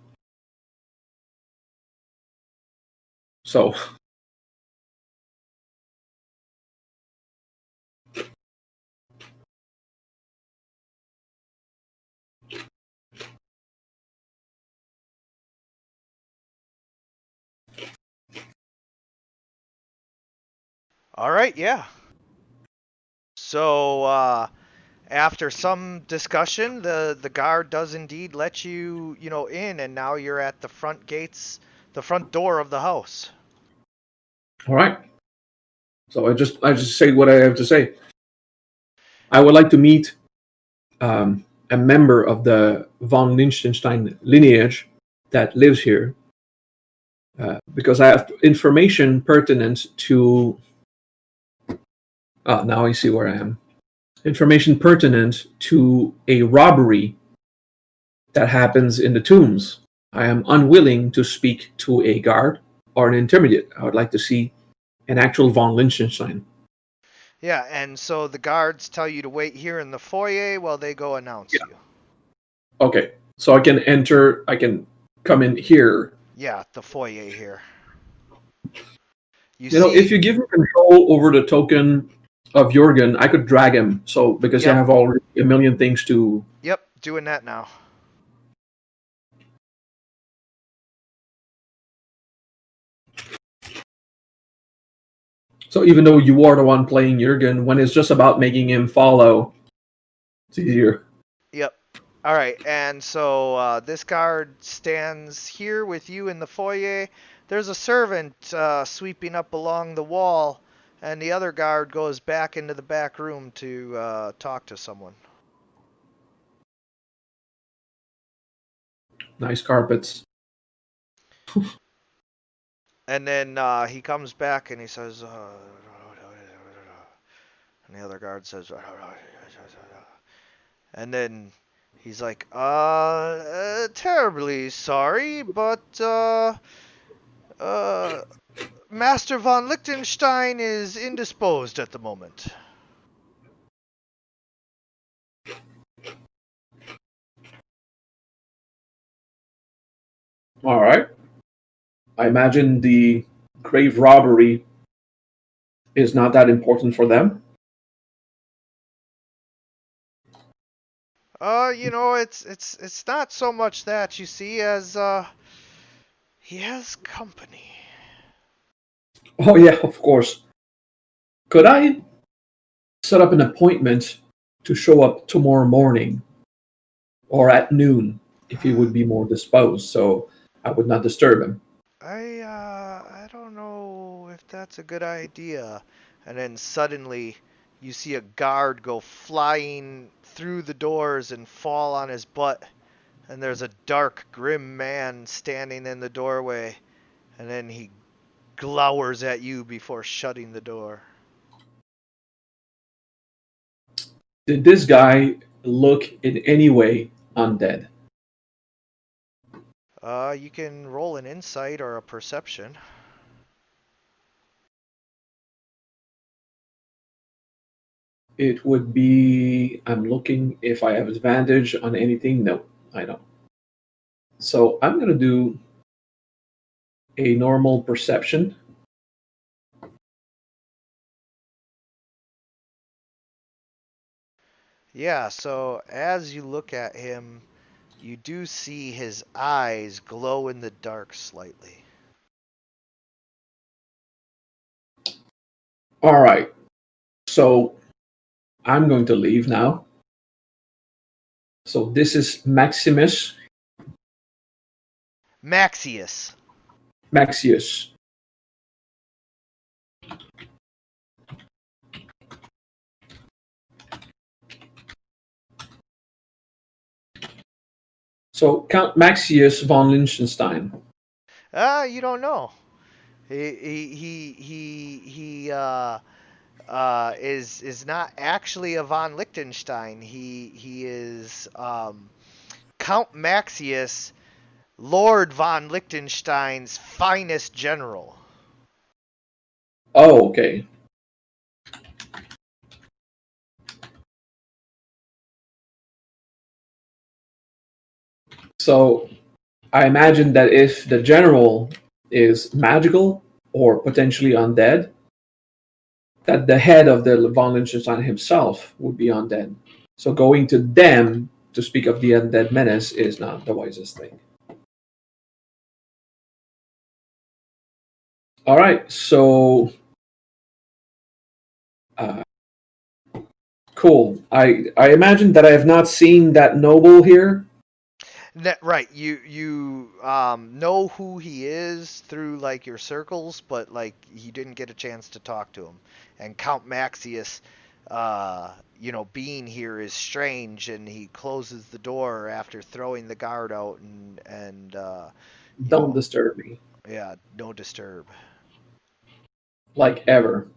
So, All right. Yeah. So, after some discussion, the guard does indeed let you, in, and now you're at the front gates, the front door of the house. all right. So I just say what I have to say. I would like to meet a member of the von Liechtenstein lineage that lives here. because I have information pertinent to. Now I see where I am. Information pertinent to a robbery that happens in the tombs. I am unwilling to speak to a guard or an intermediate. I would like to see an actual von Liechtenstein. Yeah, and so the guards tell you to wait here in the foyer while they go announce you. Okay, so I can enter. I can come in here. Yeah, the foyer here. You know, if you give me control over the token of Jurgen, I could drag him. So because I have already a million things to. Yep, doing that now. So even though you are the one playing Jurgen, when it's just about making him follow, it's easier. Yep. All right, and so this guard stands here with you in the foyer. There's a servant sweeping up along the wall, and the other guard goes back into the back room to talk to someone. Nice carpets. And then he comes back and he says, and the other guard says, and then he's like, terribly sorry, but Master von Liechtenstein is indisposed at the moment. All right. I imagine the grave robbery is not that important for them. You know, it's not so much that, you see, as he has company. Oh yeah, of course. Could I set up an appointment to show up tomorrow morning or at noon if he would be more disposed, so I would not disturb him? I don't know if that's a good idea. And then suddenly you see a guard go flying through the doors and fall on his butt. And there's a dark, grim man standing in the doorway. And then he glowers at you before shutting the door. Did this guy look in any way undead? You can roll an insight or a perception. It would be. I'm looking if I have advantage on anything. No, I don't. So I'm going to do a normal perception. Yeah, so as you look at him, you do see his eyes glow in the dark slightly. All right. So I'm going to leave now. So this is Maximus. Maxius. Maxius. So Count Maxius von Liechtenstein. You don't know. He is not actually a von Liechtenstein. He is Count Maxius, Lord von Liechtenstein's finest general. Oh, okay. So I imagine that if the general is magical or potentially undead, that the head of the von Liechtenstein himself would be undead. So going to them to speak of the undead menace is not the wisest thing. All right, so cool. I imagine that I have not seen that noble here. Right, you know who he is through like your circles, but like you didn't get a chance to talk to him. And Count Maxius, being here is strange, and he closes the door after throwing the guard out and Don't disturb me. Yeah, no disturb. like ever.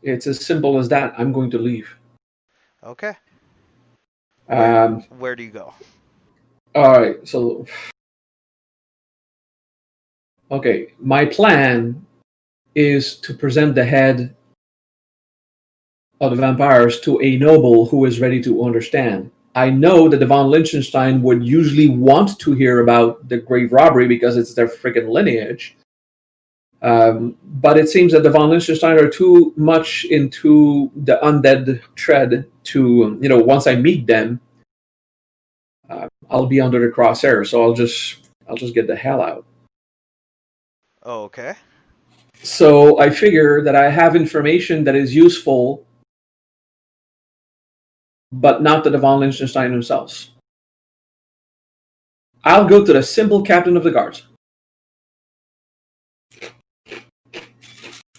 It's as simple as that. I'm going to leave. Okay. Where Um, where do you go? all right. So, okay. My plan is to present the head of the vampires to a noble who is ready to understand. I know that the von Liechtenstein would usually want to hear about the grave robbery because it's their freaking lineage. But it seems that the von Liechtenstein are too much into the undead tread to, once I meet them, I'll be under the crosshair. So I'll just get the hell out. Oh, okay. So I figure that I have information that is useful, but not to the von Liechtenstein themselves. I'll go to the simple captain of the guards.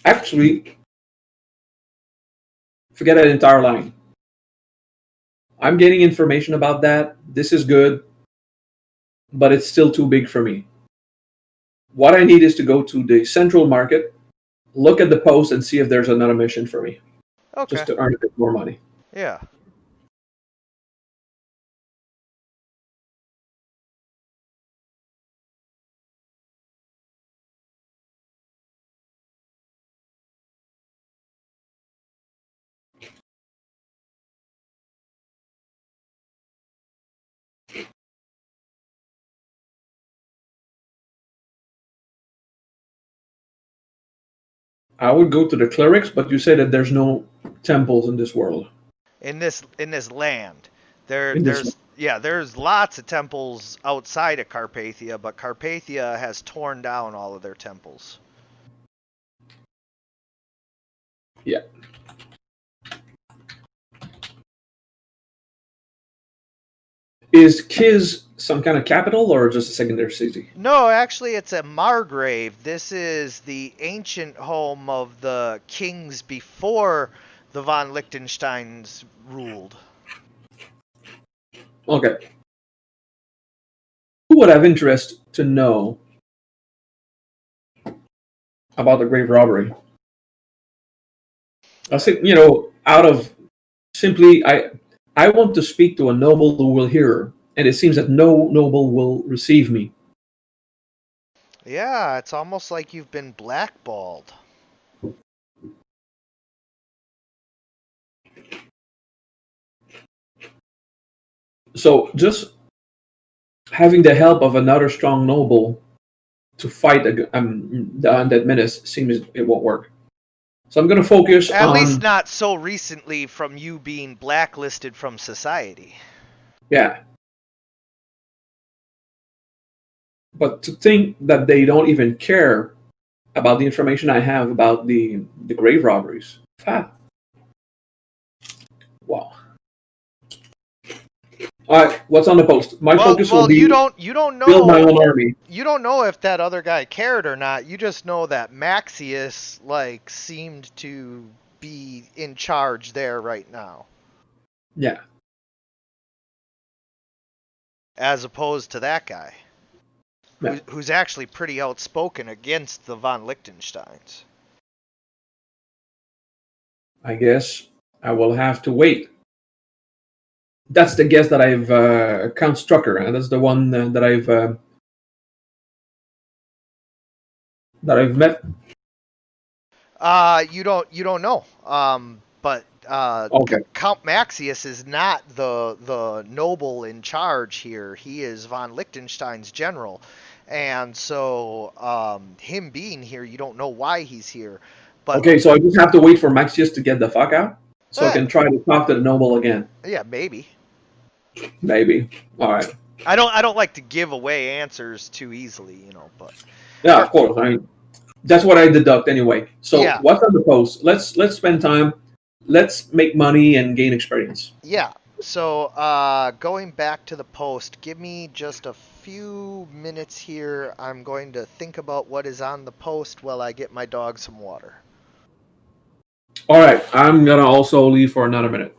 Actually, forget that entire line. I'm getting information about that. This is good, but it's still too big for me. What I need is to go to the central market, look at the post, and see if there's another mission for me, just Okay. to earn a bit more money. Yeah. I would go to the clerics, but you say that there's no temples in this world. In this land. There In this, there's yeah, there's lots of temples outside of Carpathia, but Carpathia has torn down all of their temples. yeah. Is Kiz some kind of capital or just a secondary city? No, actually it's a Margrave. This is the ancient home of the kings before the von Liechtensteins ruled. Okay. Who would have interest to know about the grave robbery? I think, out of simply, I want to speak to a noble who will hear, and it seems that no noble will receive me. Yeah, it's almost like you've been blackballed. So just having the help of another strong noble to fight the undead menace seems it won't work. So I'm going to focus At least on, not so recently from you being blacklisted from society. yeah. But to think that they don't even care about the information I have about the grave robberies. Ah, wow. All right, what's on the post? My Well, focus will well, you be don't you don't build my know own army. you don't know if that other guy cared or not. You just know that Maxius seemed to be in charge there right now, Yeah, as opposed to that guy yeah. who's actually pretty outspoken against the von Liechtensteins. I guess I will have to wait. That's the guess that I've Count Strucker, and that's the one that I've met. You don't know. But Okay, Count Maxius is not the noble in charge here. He is von Liechtenstein's general, and so him being here, you don't know why he's here. But okay. So I just have to wait for Maxius to get the fuck out, so I eh, can try to talk to the noble again. yeah, maybe. Maybe. All right. I don't like to give away answers too easily. But Yeah, for, of course. That's what I deduct anyway. So yeah, what's on the post? Let's spend time. Let's make money and gain experience. yeah. So going back to the post, give me just a few minutes here. I'm going to think about what is on the post while I get my dog some water. All right. I'm gonna also leave for another minute.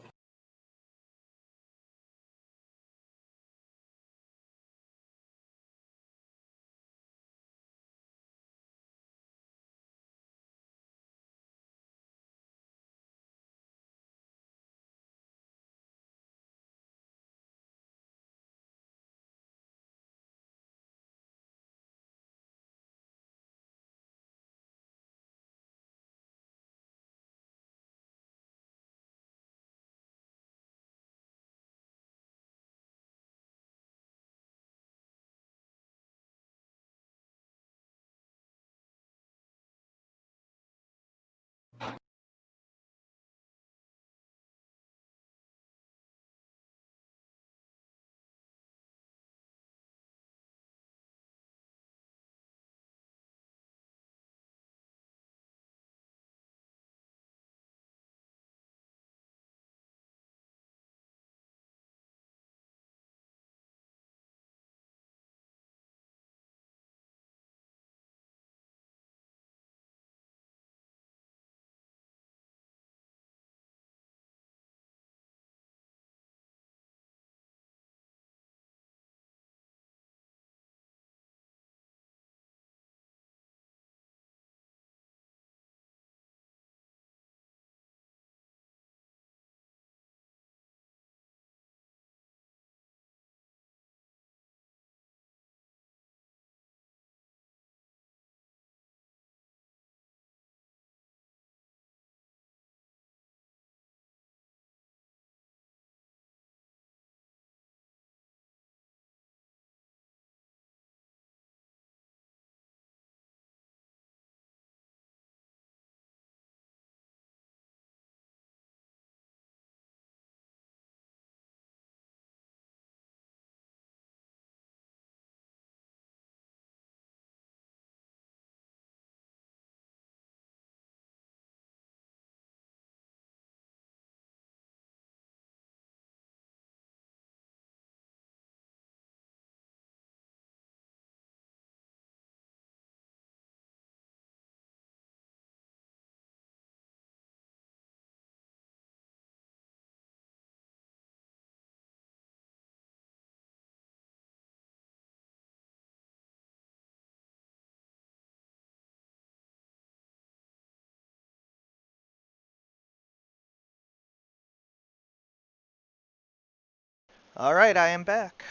All right, I am back.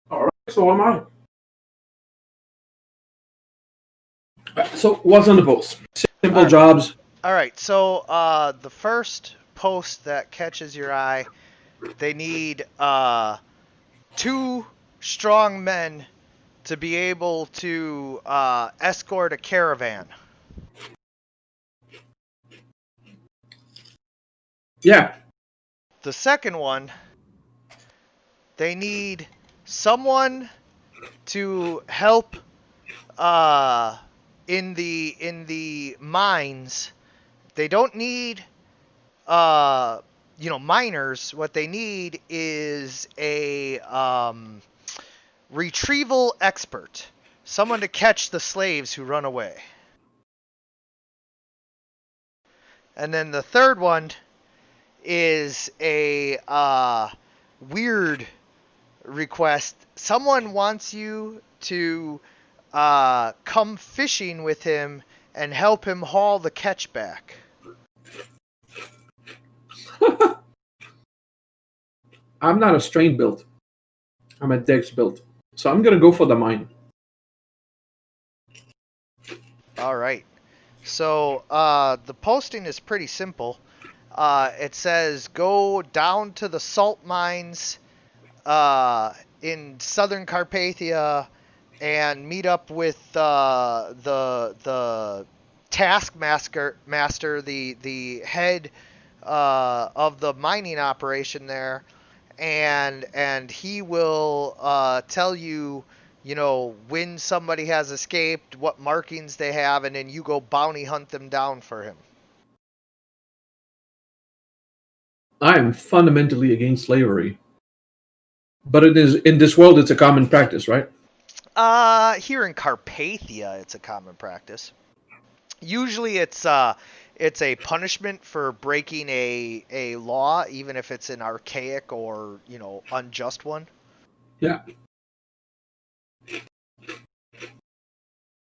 All right, so am I. So what's on the post? Simple All right, jobs. all right. So the first post that catches your eye, they need two strong men to be able to escort a caravan. Yeah. The second one, they need someone to help uh, in the mines. They don't need miners. What they need is a retrieval expert, someone to catch the slaves who run away. And then the third one is a weird request. Someone wants you to come fishing with him and help him haul the catch back. I'm not a strain build. I'm a dex build. So I'm gonna go for the mine. All right. So the posting is pretty simple. It says go down to the salt mines in southern Carpathia and meet up with the taskmaster, the head of the mining operation there, and he will tell you, when somebody has escaped, what markings they have, and then you go bounty hunt them down for him. I am fundamentally against slavery, but it is in this world. It's a common practice, right? Here in Carpathia, it's a common practice. Usually, it's a punishment for breaking a law, even if it's an archaic or unjust one. Yeah.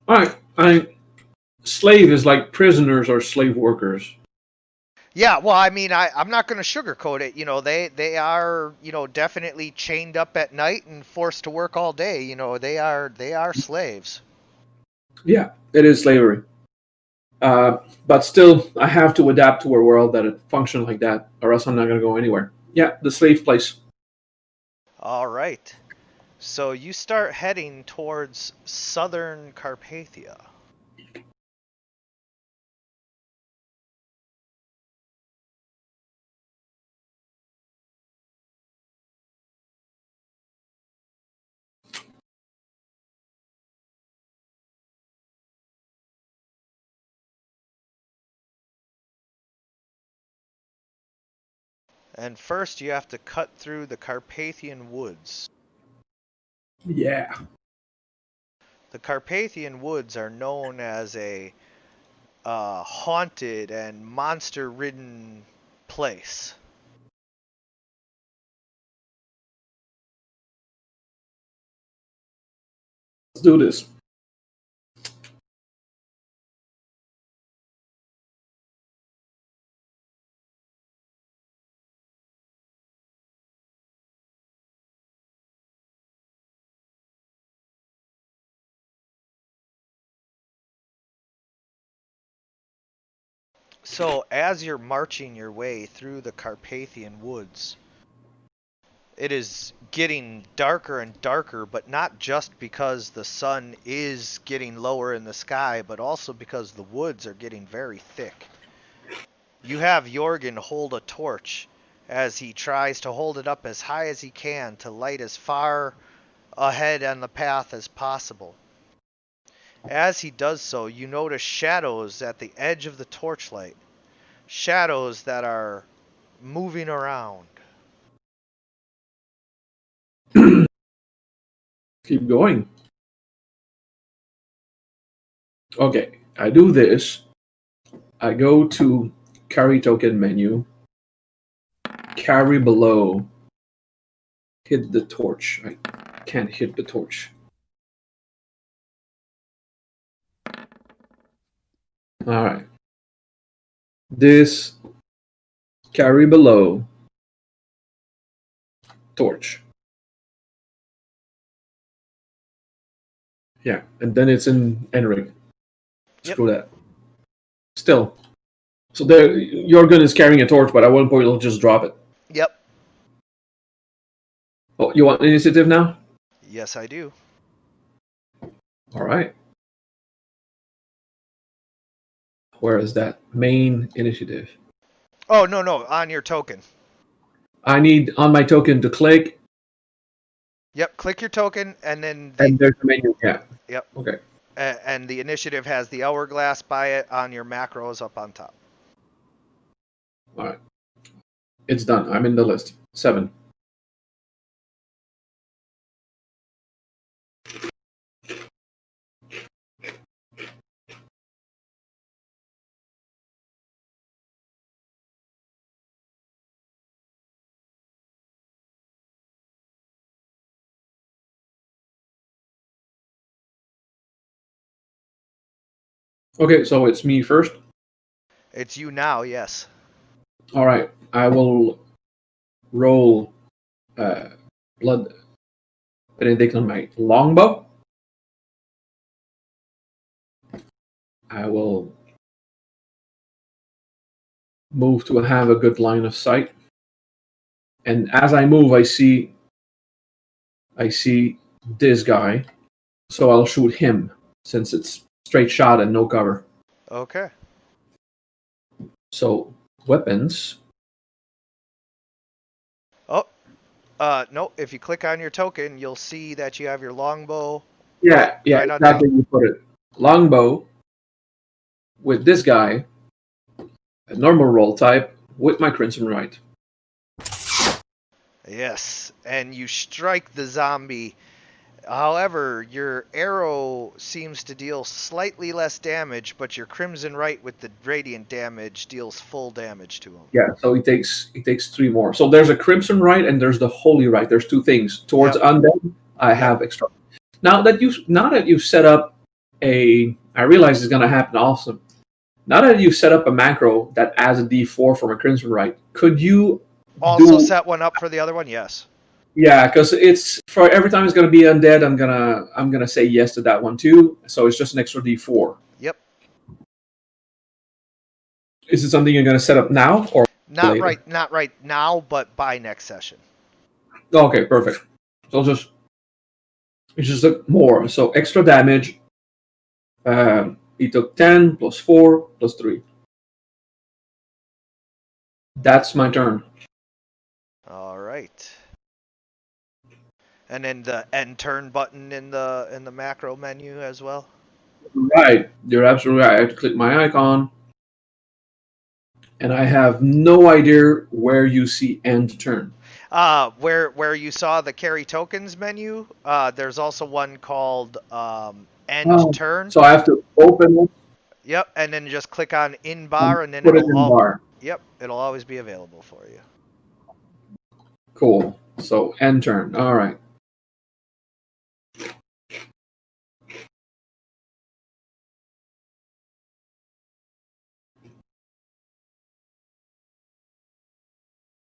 All right. Slave is like prisoners or slave workers. Yeah, well, I mean, I'm not going to sugarcoat it. They are definitely chained up at night and forced to work all day. They are slaves. Yeah, it is slavery. But still, I have to adapt to a world that it functions like that, or else I'm not going to go anywhere. Yeah, the slave place. All right. So you start heading towards southern Carpathia. And first, you have to cut through the Carpathian woods. Yeah. The Carpathian woods are known as a haunted and monster-ridden place. Let's do this. So, as you're marching your way through the Carpathian woods, it is getting darker and darker, but not just because the sun is getting lower in the sky, but also because the woods are getting very thick. You have Jorgen hold a torch as he tries to hold it up as high as he can to light as far ahead on the path as possible. As he does so, you notice shadows at the edge of the torchlight. Shadows that are moving around. Keep going. Okay, I do this. I go to carry token menu, carry below, hit the torch. I can't hit the torch. All right. This carry below torch. Yeah, and then it's in Enrig. Screw that. Still. So there, Jorgen is carrying a torch, but at one point he'll just drop it. Yep. Oh, you want initiative now? Yes, I do. All right. Where is that? Main initiative. Oh, no, on your token. I need on my token to click. Yep, click your token, and then And there's the menu. Yeah. Yep. Okay. And the initiative has the hourglass by it on your macros up on top. All right. It's done. I'm in the list. 7. Okay, so it's me first. It's you now, yes. All right. I will roll blood benedict on my longbow. I will move to have a good line of sight. And as I move, I see this guy. So I'll shoot him since it's straight shot and no cover. Okay. So weapons. Oh, no. If you click on your token, you'll see that you have your longbow. Yeah, right on exactly. You put it. Longbow with this guy, a normal roll type with my Crimson Right. Yes, and you strike the zombie. However, your arrow seems to deal slightly less damage, but your Crimson Right with the radiant damage deals full damage to him. Yeah, so it takes 3 more. So there's a Crimson Right and there's the Holy Right. There's 2 things. Towards undead, I have extra. Now that you set up I realize it's gonna happen also. Now that you set up a macro that adds a D4 from a Crimson Right, could you also set one up for the other one? Yes. Yeah, because it's for every time it's gonna be undead, I'm gonna say yes to that one too. So it's just an extra D4. Yep. Is it something you're gonna set up now or not later? not right now, but by next session. Okay, perfect. So it's just more. So extra damage. He took 10 plus 4 plus 3. That's my turn. All right. And then the end turn button in the macro menu as well. Right, you're absolutely right. I have to click my icon, and I have no idea where you see end turn. Where you saw the carry tokens menu, there's also one called end turn. So I have to open it. Yep, and then just click on in bar, and then put it in bar. Yep, it'll always be available for you. Cool. So end turn. All right.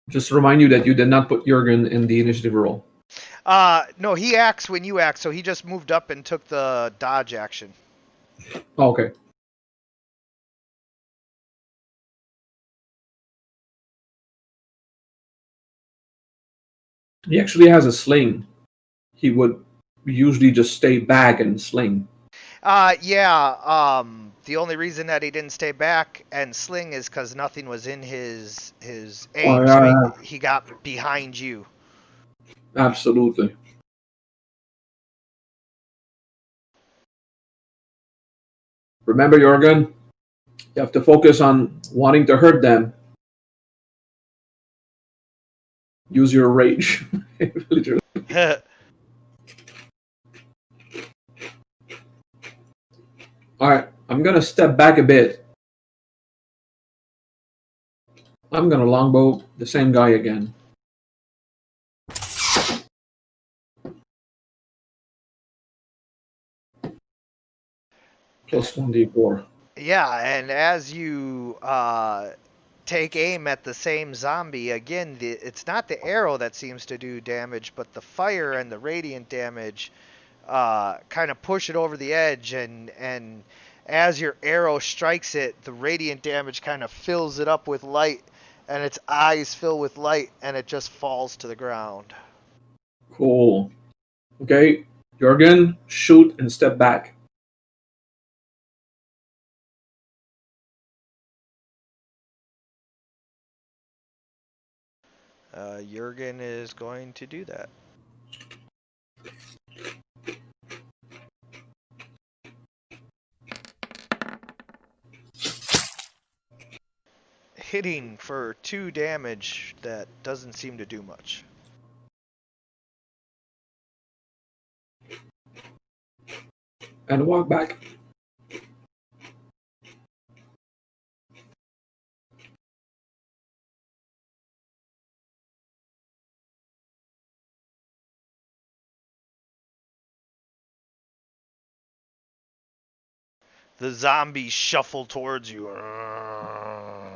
Just to remind you that you did not put Jorgen in the initiative roll. No, he acts when you act, so he just moved up and took the dodge action. Okay. He actually has a sling. He would usually just stay back and sling. Yeah. The only reason that he didn't stay back and sling is because nothing was in his aim, so he got behind you. Absolutely. Remember, Jorgen, you have to focus on wanting to hurt them. Use your rage. Literally. All right, I'm going to step back a bit. I'm going to longbow the same guy again. Plus 1d4. Yeah, and as you take aim at the same zombie. Again, it's not the arrow that seems to do damage, but the fire and the radiant damage kind of push it over the edge, and as your arrow strikes it, the radiant damage kind of fills it up with light, and its eyes fill with light, and it just falls to the ground. Cool. Okay, Jorgen, shoot and step back. Jurgen is going to do that. Hitting for 2 damage that doesn't seem to do much. And walk back. The zombies shuffle towards you. I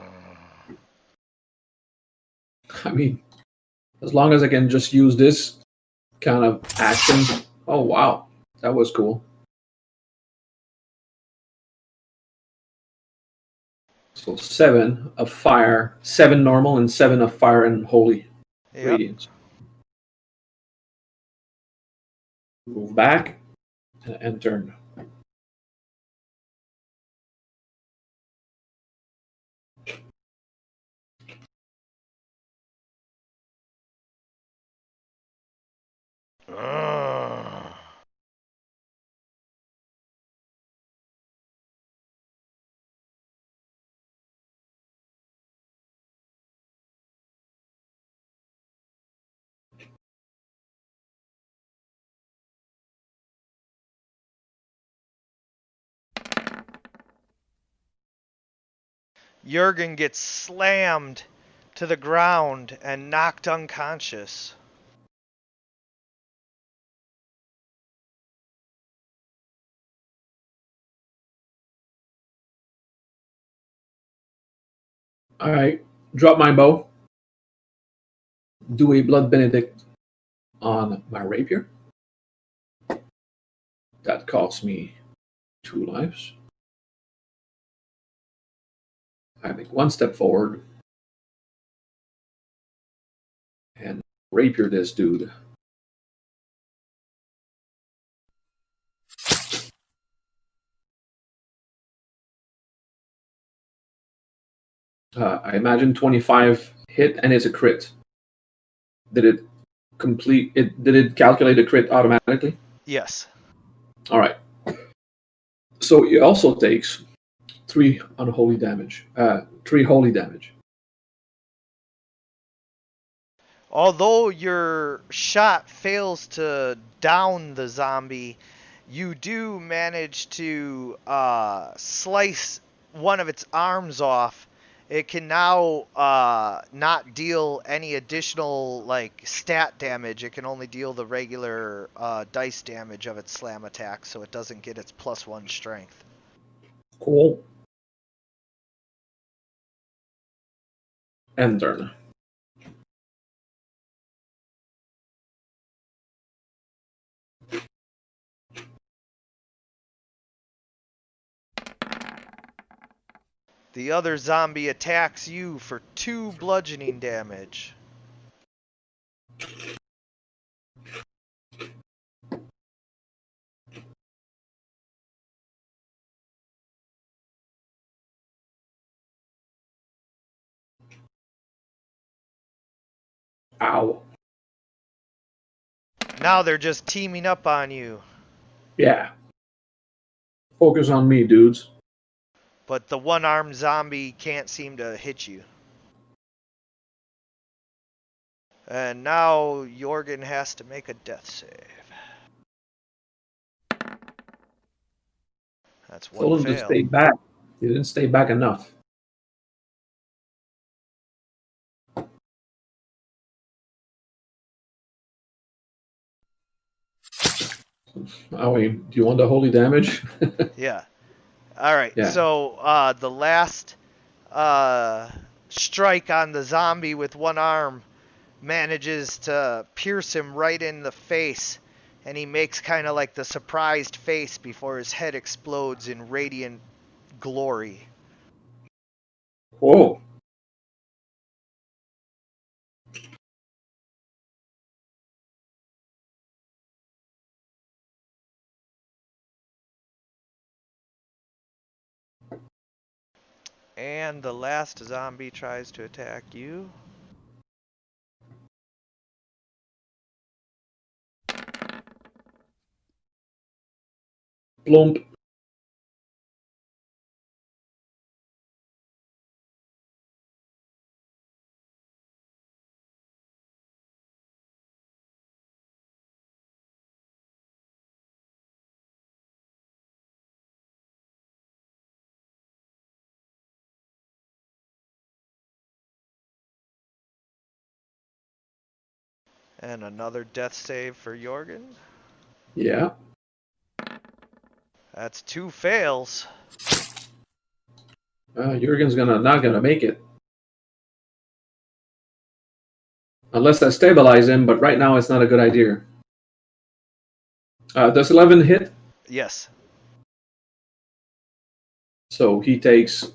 mean, as long as I can just use this kind of action. Oh, wow. That was cool. So 7 of fire, 7 normal, and 7 of fire and holy radiance. Move back and turn. Jurgen gets slammed to the ground and knocked unconscious. All right, drop my bow. Do a blood benedict on my rapier. That costs me 2 lives. I make 1 step forward and rapier this dude. I imagine 25 hit and it's a crit. Did it complete it? Did it calculate a crit automatically? Yes. All right. So it also takes 3 unholy damage. 3 holy damage. Although your shot fails to down the zombie, you do manage to slice one of its arms off. It can now not deal any additional stat damage. It can only deal the regular dice damage of its slam attack, so it doesn't get its +1 strength. Cool. End turn. The other zombie attacks you for 2 bludgeoning damage. Ow. Now they're just teaming up on you. Yeah. Focus on me, dudes. But the one-armed zombie can't seem to hit you. And now Jorgen has to make a death save. That's 1 Told him fail. to stay back. He didn't stay back enough. Oh, do you want the holy damage? Yeah. All right. Yeah. So the last strike on the zombie with one arm, manages to pierce him right in the face, and he makes kind of like the surprised face before his head explodes in radiant glory. Whoa. And the last zombie tries to attack you. Plump. And another death save for Jorgen. Yeah. That's 2 fails. Jurgen's not gonna make it. Unless I stabilize him, but right now it's not a good idea. Does 11 hit? Yes. So he takes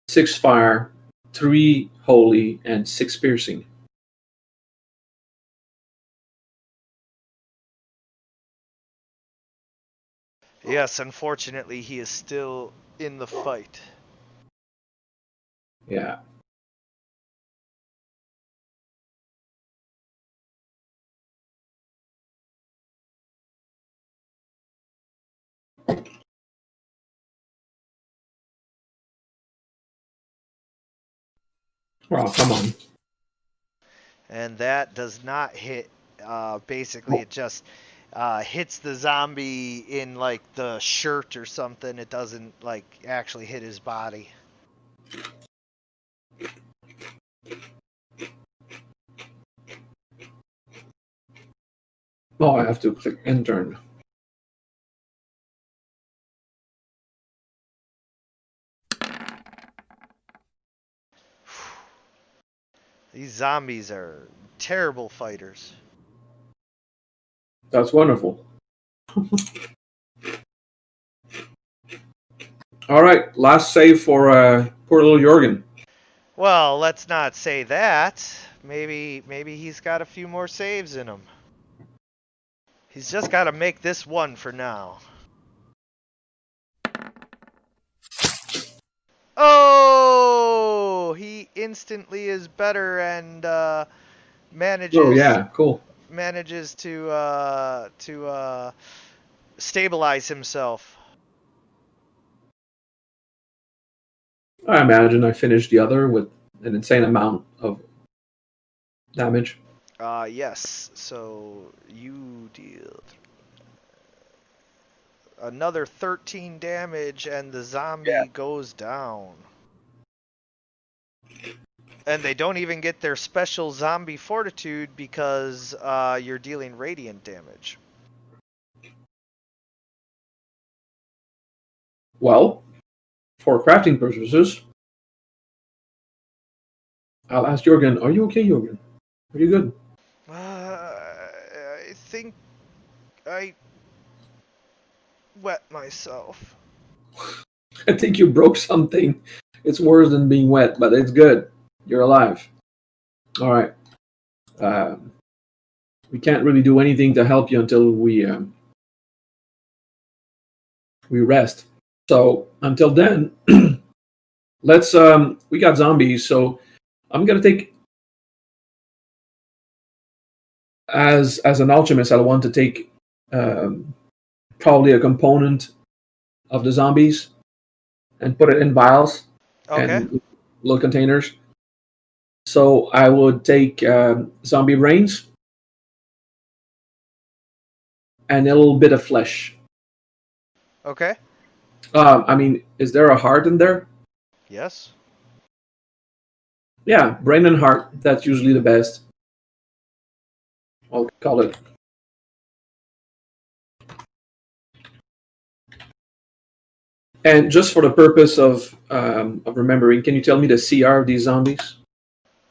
6 fire, 3 holy, and 6 piercing. Yes, unfortunately, he is still in the fight. Yeah. Oh, come on. And that does not hit. Basically, it just hits the zombie in like the shirt or something. It doesn't like actually hit his body. Oh, I have to click intern. These zombies are terrible fighters. That's wonderful. All right, last save for poor little Jorgen. Well, let's not say that. Maybe he's got a few more saves in him. He's just got to make this one for now. Oh, he instantly is better and manages. Oh yeah, cool. Manages to stabilize himself. I imagine I finished the other with an insane amount of damage. Yes. So you deal another 13 damage, and the zombie goes down. And they don't even get their special zombie fortitude because you're dealing radiant damage. Well, for crafting purposes, I'll ask Jorgen, are you okay, Jorgen? Are you good? I think I wet myself. I think you broke something. It's worse than being wet, but it's good. You're alive. All right. We can't really do anything to help you until we rest. So until then, let's. We got zombies, so I'm gonna take as an alchemist. I want to take probably a component of the zombies and put it in vials Okay. and little containers. So I would take zombie brains and a little bit of flesh. Okay. I mean, is there a heart in there? Yes. Yeah, brain and heart. That's usually the best. I'll call it. And just for the purpose of remembering, can you tell me the CR of these zombies?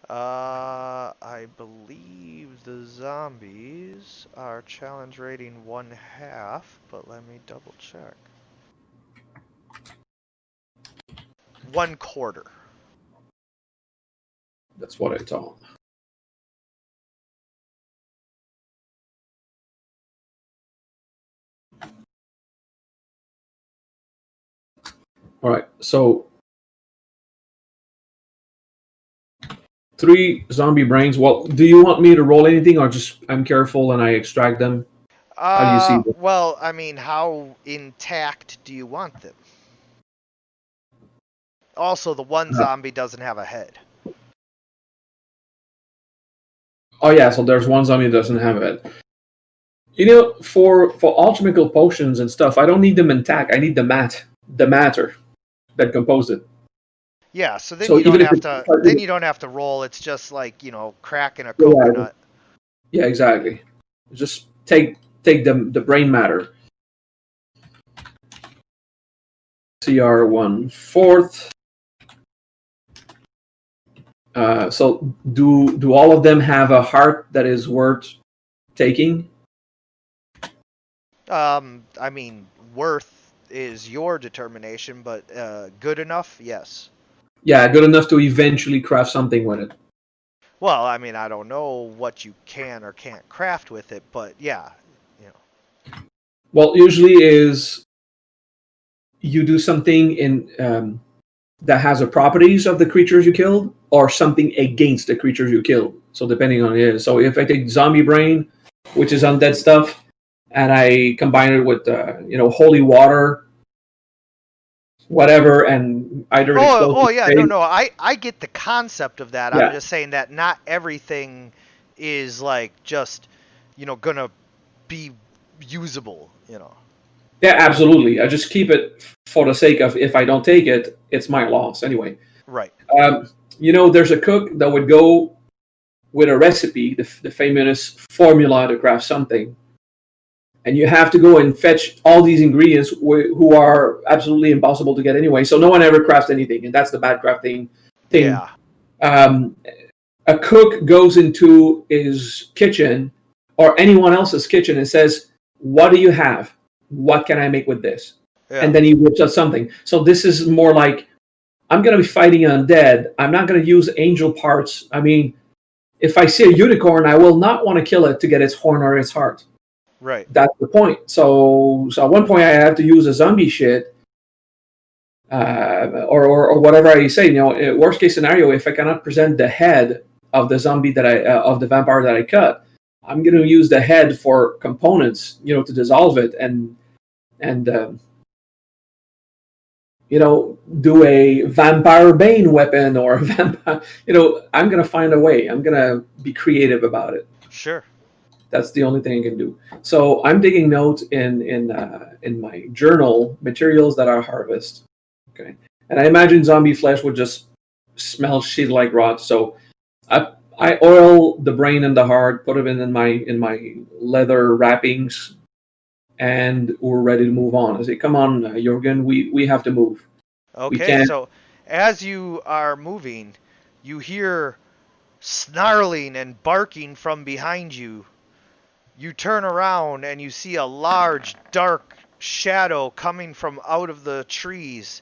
I believe the zombies are challenge rating 1/2, but let me double check. 1/4. That's what I thought. All right, so 3 zombie brains. Well, do you want me to roll anything, or just I'm careful and I extract them? How do you see this? Well, I mean, how intact do you want them? Also, the one zombie doesn't have a head. Oh yeah, so there's one zombie that doesn't have a head. You know, for alchemical potions and stuff, I don't need them intact. I need the matter that composed it. Yeah, so then So you don't even if have it's to. slightly- Then you don't have to roll. It's just like cracking a coconut. Yeah, exactly. Just take the brain matter. CR 1/4. So do all of them have a heart that is worth taking? I mean, worth is your determination, but good enough, yes. Yeah, good enough to eventually craft something with it. Well, I mean, I don't know what you can or can't craft with it, but yeah, Well, usually is you do something in that has the properties of the creatures you killed, or something against the creatures you killed. So depending on it. So if I take zombie brain, which is undead stuff, and I combine it with holy water, whatever, and either Oh yeah, no, I get the concept of that. Yeah. I'm just saying that not everything is like just gonna be usable. Yeah, absolutely. I just keep it for the sake of if I don't take it, it's my loss anyway. Right. There's a cook that would go with a recipe, the famous formula to craft something, and you have to go and fetch all these ingredients who are absolutely impossible to get anyway. So no one ever crafts anything, and that's the bad crafting thing. Yeah. A cook goes into his kitchen or anyone else's kitchen and says, "What do you have? What can I make with this?" Yeah. And then he whips out something. So this is more like, I'm going to be fighting undead. I'm not going to use angel parts. I mean, if I see a unicorn, I will not want to kill it to get its horn or its heart. Right. That's the point. So at one point I have to use a zombie shit, or whatever I say. Worst case scenario, if I cannot present the head of the zombie of the vampire that I cut, I'm going to use the head for components, to dissolve it and do a vampire bane weapon or a vampire. I'm going to find a way. I'm going to be creative about it. Sure. That's the only thing I can do. So I'm digging notes in my journal, materials that I harvest. Okay, and I imagine zombie flesh would just smell shit like rot. So I oil the brain and the heart, put them in my leather wrappings, and we're ready to move on. I say, come on, Jorgen, we have to move. Okay, so as you are moving, you hear snarling and barking from behind you. You turn around and you see a large, dark shadow coming from out of the trees.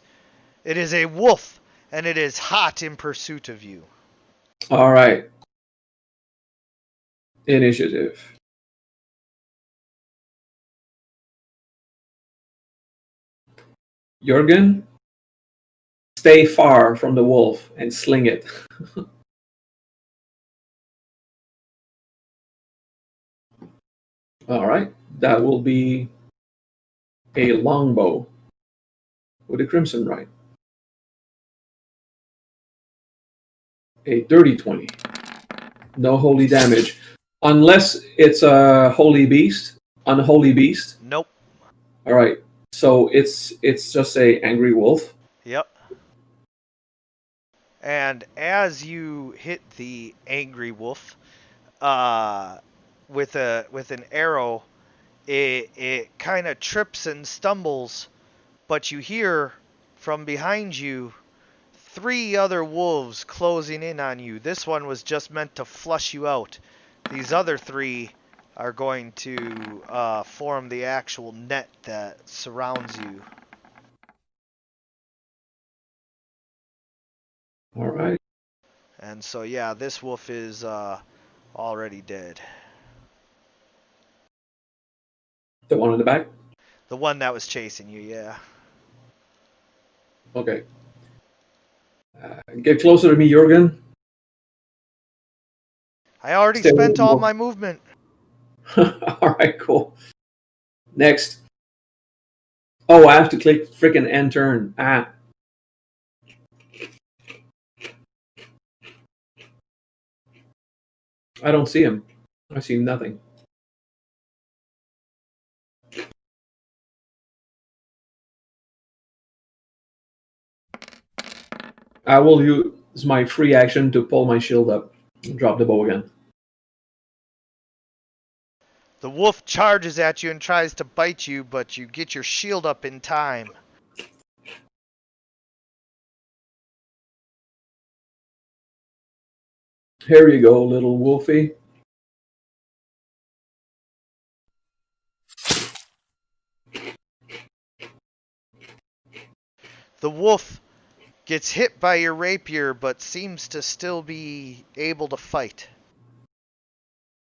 It is a wolf, and it is hot in pursuit of you. All right. Initiative. Jorgen, stay far from the wolf and sling it. All right, that will be a longbow with a crimson right. A dirty 20. No holy damage. Unless it's a holy beast. Unholy beast. Nope. All right, so it's just a angry wolf. Yep. And as you hit the angry wolf, with an arrow, it kind of trips and stumbles, but you hear from behind you, 3 other wolves closing in on you. This one was just meant to flush you out. These other 3 are going to form the actual net that surrounds you. All right. And so, yeah, this wolf is already dead. The one in the back? The one that was chasing you, yeah. Okay. Get closer to me, Jurgen. I already Stay spent all more. my movement. All right, cool. Next. Oh, I have to click freaking end turn. Ah. I don't see him. I see nothing. I will use my free action to pull my shield up and drop the bow again. The wolf charges at you and tries to bite you, but you get your shield up in time. Here you go, little wolfie. The wolf gets hit by your rapier, but seems to still be able to fight.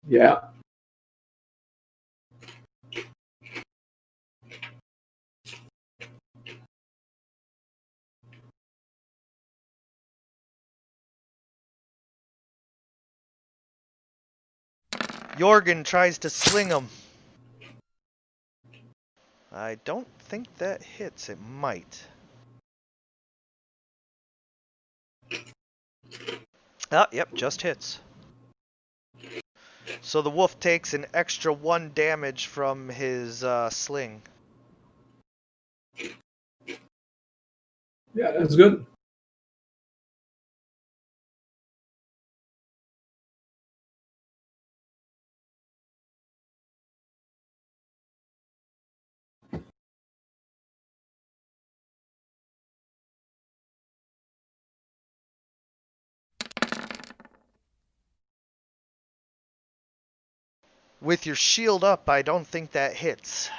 Yeah. Jorgen tries to sling him. I don't think that hits. It might. Ah, yep, just hits. So the wolf takes an extra 1 damage from his sling. Yeah, that's good. With your shield up, I don't think that hits.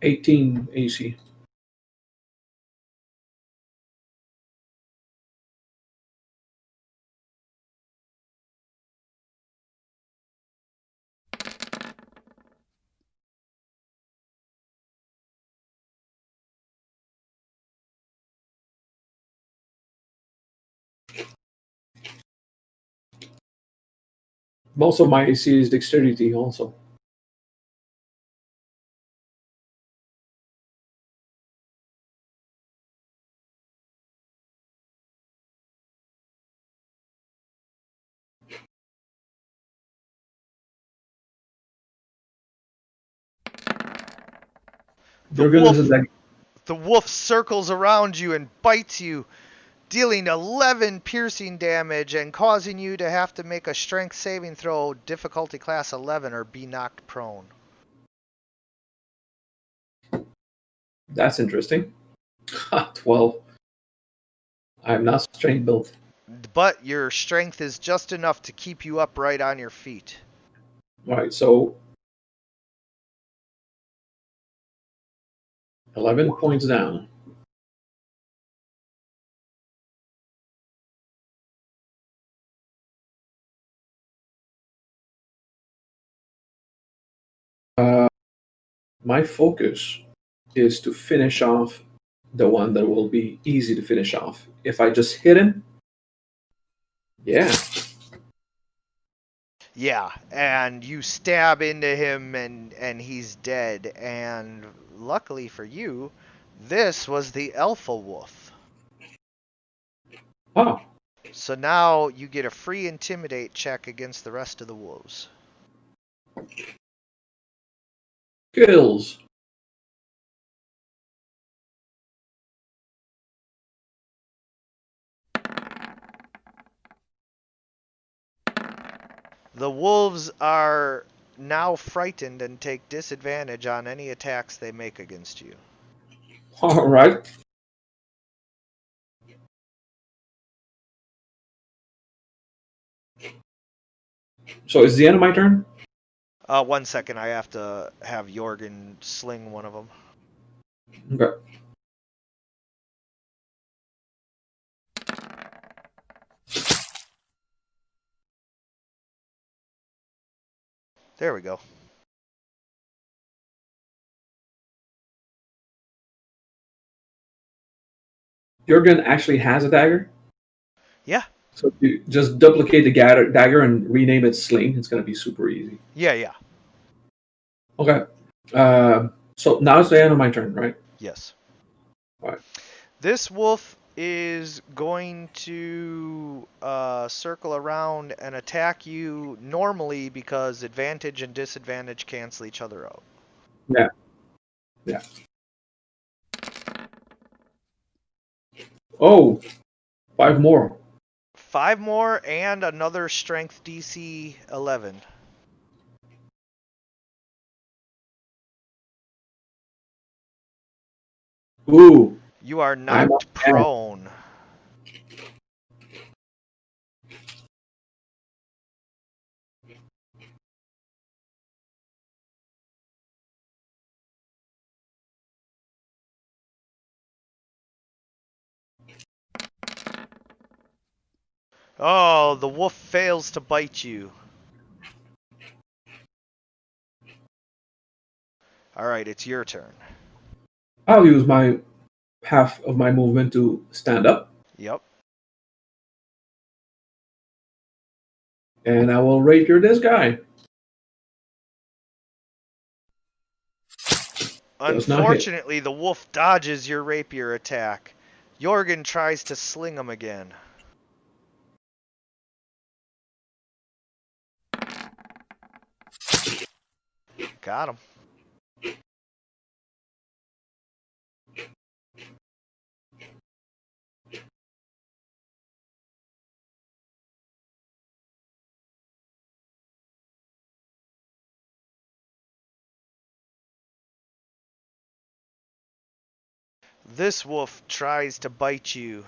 18 AC. Most of my AC is dexterity also. The wolf circles around you and bites you, dealing 11 piercing damage and causing you to have to make a strength saving throw, difficulty class 11, or be knocked prone. That's interesting. 12. I'm not strength built. But your strength is just enough to keep you upright on your feet. All right, so 11 points down. My focus is to finish off the one that will be easy to finish off. If I just hit him, yeah. Yeah, and you stab into him and he's dead. And luckily for you, this was the alpha wolf. Oh. So now you get a free intimidate check against the rest of the wolves. Kills. The wolves are now frightened and take disadvantage on any attacks they make against you. All right. So it's the end of my turn? 1 second, I have to have Jorgen sling one of them. Okay. There we go. Jurgen actually has a dagger. Yeah. So if you just duplicate the dagger and rename it Sling, it's going to be super easy. Yeah. Okay. So now it's the end of my turn, right? Yes. All right. This wolf is going to circle around and attack you normally because advantage and disadvantage cancel each other out. Yeah. Yeah. Oh, 5 more. 5 more and another strength DC 11. Ooh. You are I'm up knocked again. prone. Oh, the wolf fails to bite you. Alright, it's your turn. I'll use my half of my movement to stand up, Yep. and I will rapier this guy. Does not hit. Unfortunately, the wolf dodges your rapier attack. Jorgen tries to sling him again. Got him. This wolf tries to bite you.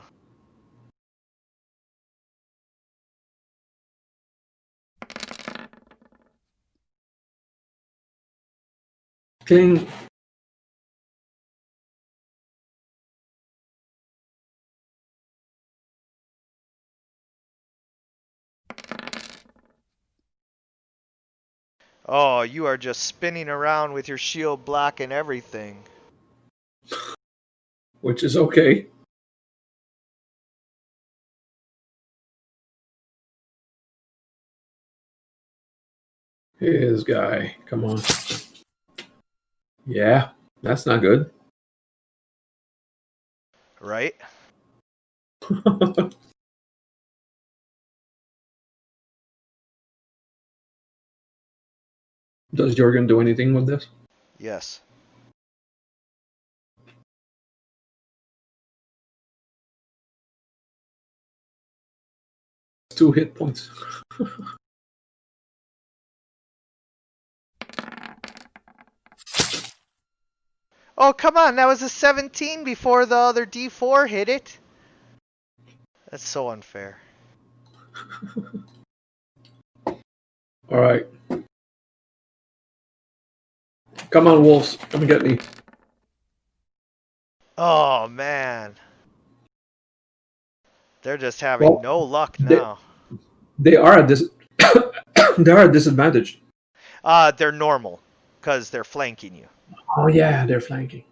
Cling. Oh, you are just spinning around with your shield blocking everything. Which is okay. His guy. Come on. Yeah, that's not good. Right? Does Jorgen do anything with this? Yes. Two hit points. Oh, come on. That was a 17 before the other D4 hit it. That's so unfair. All right. Come on, wolves. Come and get me. Oh, man. They're just having Well, no luck they, now. they are at this. They are at disadvantage. They're normal because they're flanking you. Oh yeah, they're flanking.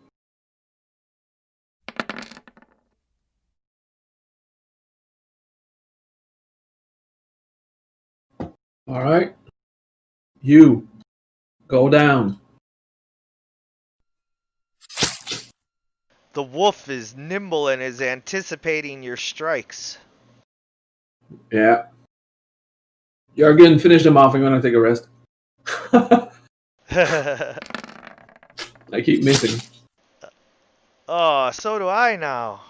All right. You go down. The wolf is nimble and is anticipating your strikes. Yeah. Jorgen, finish them off. I'm gonna take a rest. I keep missing. Oh, so do I now.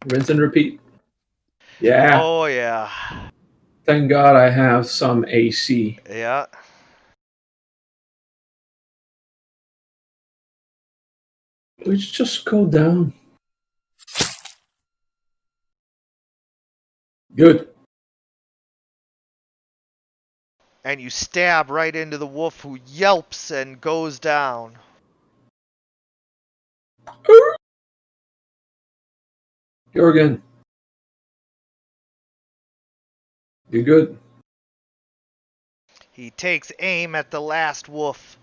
Rinse and repeat. Yeah. Oh, yeah. Thank God I have some AC. Yeah. Let's just go down. Good. And you stab right into the wolf, who yelps and goes down. Jorgen. You're good. He takes aim at the last wolf.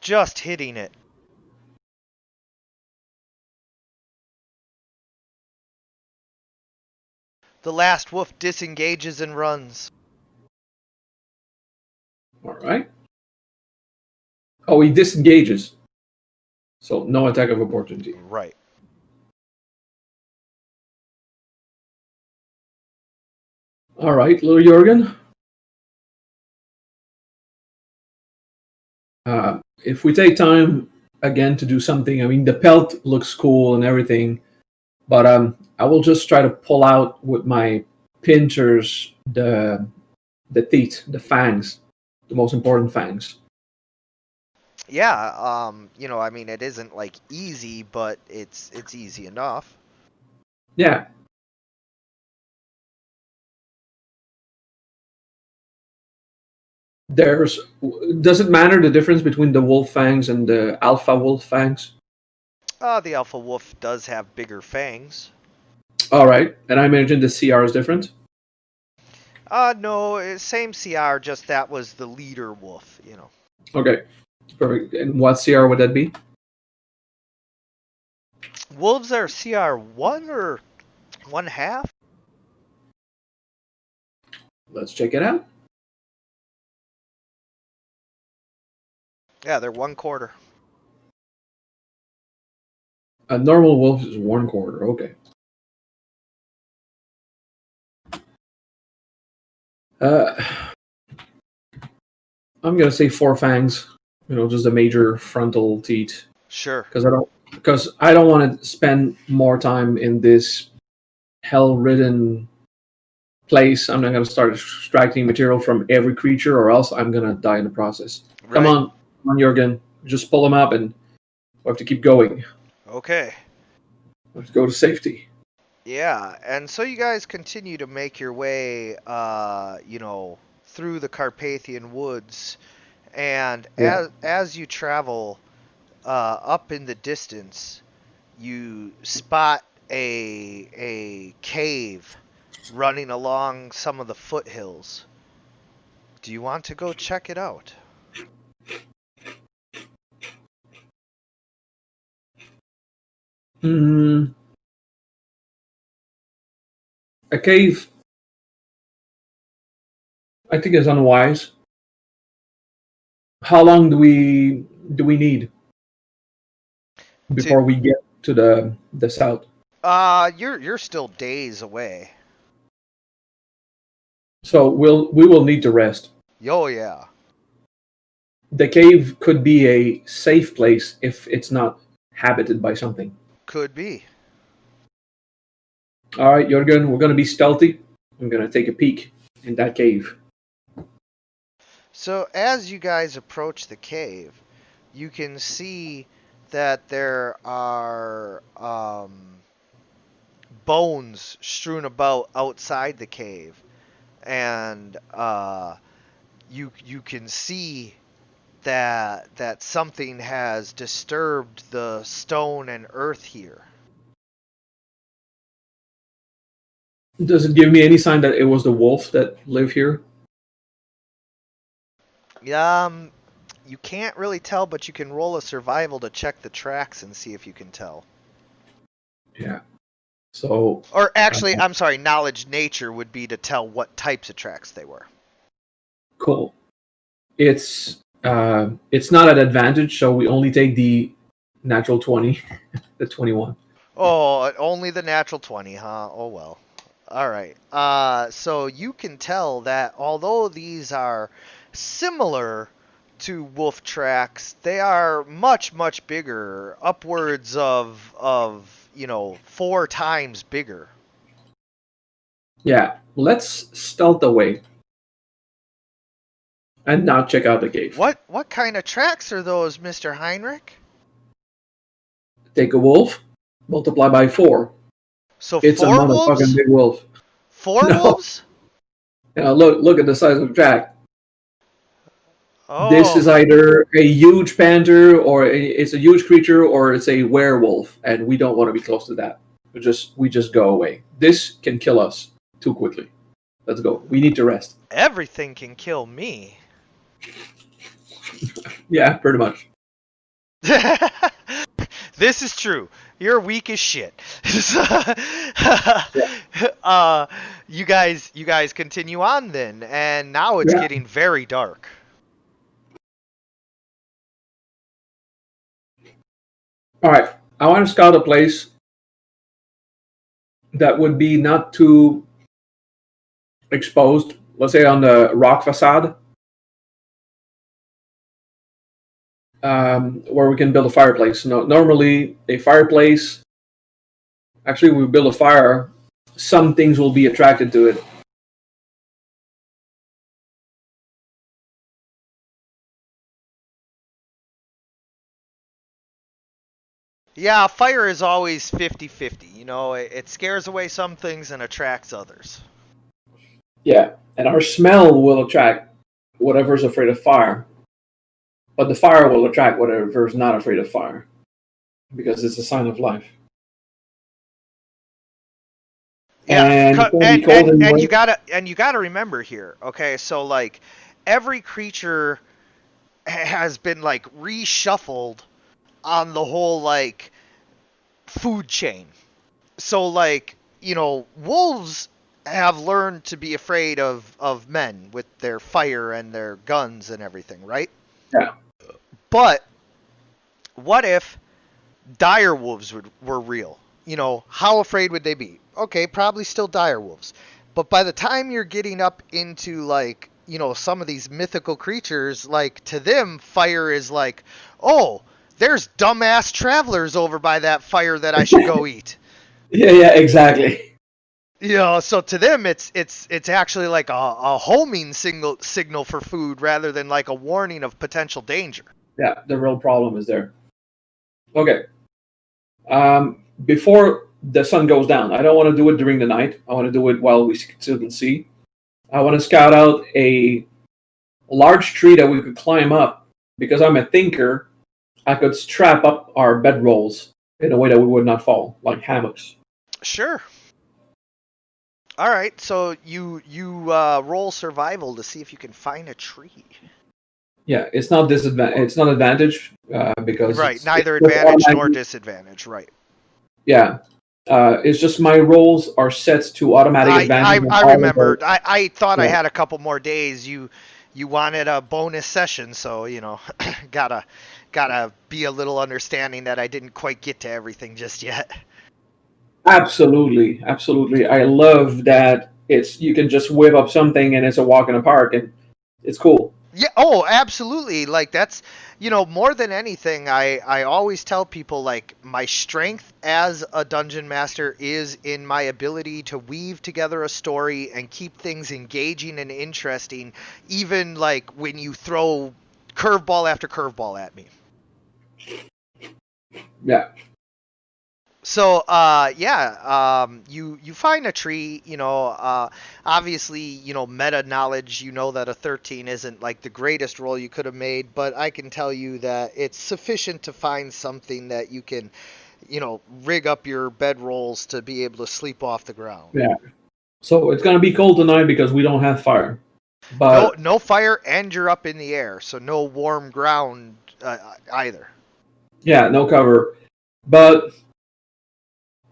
Just hitting it. The last wolf disengages and runs. All right. Oh, he disengages. So no attack of opportunity. Right. All right, little Jorgen. If we take time again to do something, I mean, the pelt looks cool and everything, but I will just try to pull out with my pincers the teeth, the fangs, the most important fangs. Yeah, I mean, it isn't like easy, but it's easy enough. Yeah. Does it matter the difference between the wolf fangs and the alpha wolf fangs? The alpha wolf does have bigger fangs. All right, and I imagine the CR is different. No, same CR, just that was the leader wolf, Okay, perfect. And what CR would that be? Wolves are CR 1 or 1/2? Let's check it out. Yeah, they're 1/4. A normal wolf is 1/4. Okay. I'm gonna say 4 fangs. Just the major frontal teeth. Sure. Because I don't want to spend more time in this hell-ridden place. I'm not gonna start extracting material from every creature, or else I'm gonna die in the process. Right. Come on, Jorgen. Just pull them up, and we have to keep going. Okay. Let's go to safety. Yeah, and so you guys continue to make your way, through the Carpathian woods, and Yeah. as you travel up in the distance, you spot a cave running along some of the foothills. Do you want to go check it out? A cave, I think, is unwise. How long do we need before we get to the south? You're still days away. So we will need to rest. Oh yeah. The cave could be a safe place if it's not habited by something. Could be. All right, Jorgen, we're going to be stealthy. I'm going to take a peek in that cave. So as you guys approach the cave, you can see that there are bones strewn about outside the cave, and you can see that something has disturbed the stone and earth here. Does it give me any sign that it was the wolf that lived here? You can't really tell, but you can roll a survival to check the tracks and see if you can tell. Yeah. So. Or actually, I'm sorry, knowledge nature would be to tell what types of tracks they were. Cool. It's not an advantage, so we only take the natural 20, the 21. Oh, only the natural 20, huh? Oh well. All right. So you can tell that although these are similar to wolf tracks, they are much, much bigger, upwards of 4 times bigger. Yeah, let's stealth away and now check out the cave. What kind of tracks are those, Mr. Heinrich? Take a wolf, multiply by 4. So It's a 4 motherfucking wolves? big wolf. 4 No. wolves? Look at the size of the track. Oh. This is either a huge panther, or it's a huge creature, or it's a werewolf, and we don't want to be close to that. We just go away. This can kill us too quickly. Let's go. We need to rest. Everything can kill me. Yeah, pretty much. This is true. You're weak as shit. You guys continue on then, and now it's getting very dark. All right, I want to scout a place that would be not too exposed. Let's say on the rock facade, where we can build a fireplace. No, normally a fireplace. Actually, we build a fire. Some things will be attracted to it. Yeah, fire is always 50-50. It scares away some things and attracts others. Yeah, and our smell will attract whatever's afraid of fire. But the fire will attract whatever's not afraid of fire. Because it's a sign of life. Yeah, and you gotta remember here, okay? So like every creature has been like reshuffled on the whole like food chain. So like, wolves have learned to be afraid of men with their fire and their guns and everything, right? Yeah. But what if dire wolves were real? How afraid would they be? Okay, probably still dire wolves. But by the time you're getting up into like, some of these mythical creatures, like to them, fire is like, oh, there's dumbass travelers over by that fire that I should go eat. Yeah, exactly. So to them, it's actually like a homing signal for food rather than like a warning of potential danger. Yeah, the real problem is there. Okay. Before the sun goes down, I don't want to do it during the night. I want to do it while we still can see. I want to scout out a large tree that we could climb up. Because I'm a thinker, I could strap up our bedrolls in a way that we would not fall, like hammocks. Sure. All right, so you roll survival to see if you can find a tree. Yeah, it's not advantage because right, neither advantage nor disadvantage, right? Yeah, it's just my rolls are set to automatic advantage. I remembered. I thought I had a couple more days. You wanted a bonus session, so gotta be a little understanding that I didn't quite get to everything just yet. Absolutely. I love that you can just whip up something and it's a walk in the park and it's cool. Yeah, oh, absolutely. Like that's, more than anything, I always tell people like my strength as a dungeon master is in my ability to weave together a story and keep things engaging and interesting, even like when you throw curveball after curveball at me. Yeah. So, you find a tree, obviously, meta knowledge, that a 13 isn't like the greatest roll you could have made, but I can tell you that it's sufficient to find something that you can, rig up your bed rolls to be able to sleep off the ground. Yeah. So it's going to be cold tonight because we don't have fire. But no fire and you're up in the air, so no warm ground either. Yeah, no cover. But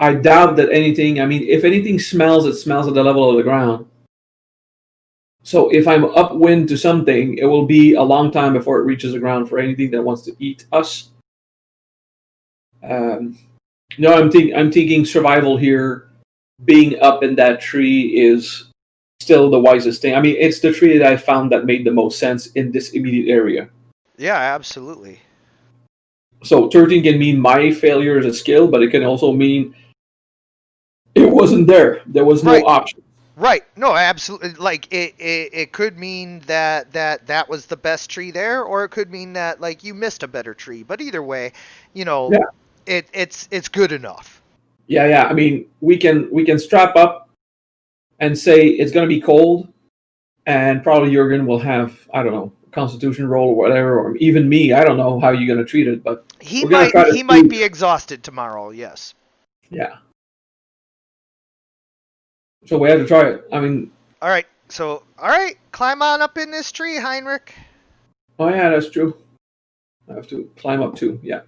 I doubt that anything, if anything smells, it smells at the level of the ground. So if I'm upwind to something, it will be a long time before it reaches the ground for anything that wants to eat us. I'm thinking survival here. Being up in that tree is still the wisest thing. It's the tree that I found that made the most sense in this immediate area. Yeah, absolutely. So 13 can mean my failure as a skill, but it can also mean it wasn't there. There was no Right. option. Right. No, absolutely. Like it could mean that was the best tree there, or it could mean that like you missed a better tree. But either way, you know, Yeah, it's good enough. yeah, yeah. I mean, we can strap up and say it's going to be cold, and probably Jurgen will have, I don't know, Constitution roll or whatever, or even me. I don't know how you're going to treat it, but He we're going to might try to he might do. be exhausted tomorrow. Yes. Yeah. So we have to try it. I mean, All right. So all right, climb on up in this tree, Heinrich. oh yeah, that's true. I have to climb up too. Yeah.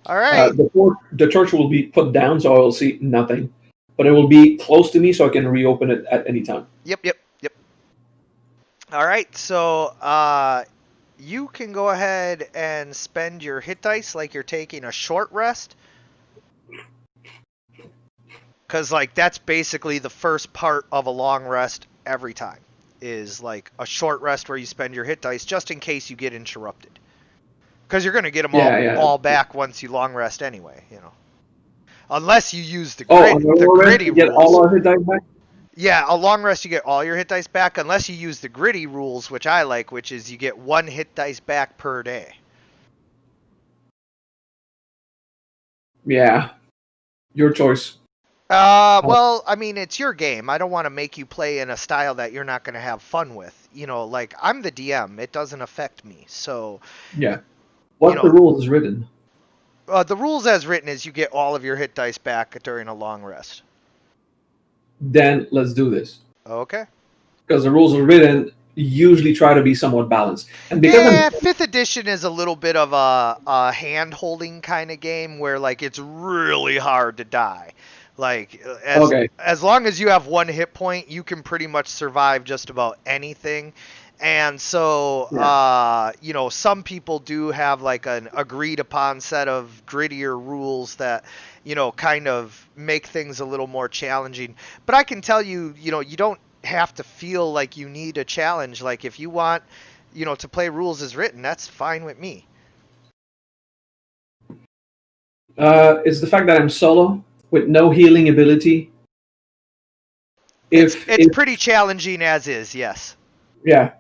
All right. The torch will be put down, so I will see nothing, but it will be close to me, so I can reopen it at any time. Yep. Yep. Yep. All right. So you can go ahead and spend your hit dice like you're taking a short rest. Because, like, that's basically the first part of a long rest every time. Is like a short rest where you spend your hit dice just in case you get interrupted. Because you're going to get them Yeah, yeah. all back once you long rest anyway, you know. Unless you use Oh, on the the rest, gritty we get all rules. our hit dice back. Yeah, a long rest you get all your hit dice back unless you use the gritty rules, which I like, which is you get 1 hit dice back per day. Yeah, your choice. Well, I mean, it's your game. I don't want to make you play in a style that you're not going to have fun with. You know, like, I'm the DM. It doesn't affect me. So, Yeah. you What the know, rules is written? the rules as written is you get all of your hit dice back during a long rest. Then let's do this, Okay. because the rules are written usually try to be somewhat balanced, and because I'm Yeah, 5th edition is a little bit of a hand-holding kind of game where, like, it's really hard to die. Like, okay. as long as you have 1 hit point, you can pretty much survive just about anything. And so, Yeah. you know, some people do have like an agreed upon set of grittier rules that, you know, kind of make things a little more challenging. But I can tell you, you know, you don't have to feel like you need a challenge. Like if you want, you know, to play rules as written, that's fine with me. It's the fact that I'm solo with no healing ability. It's If pretty challenging as is, yes. Yeah,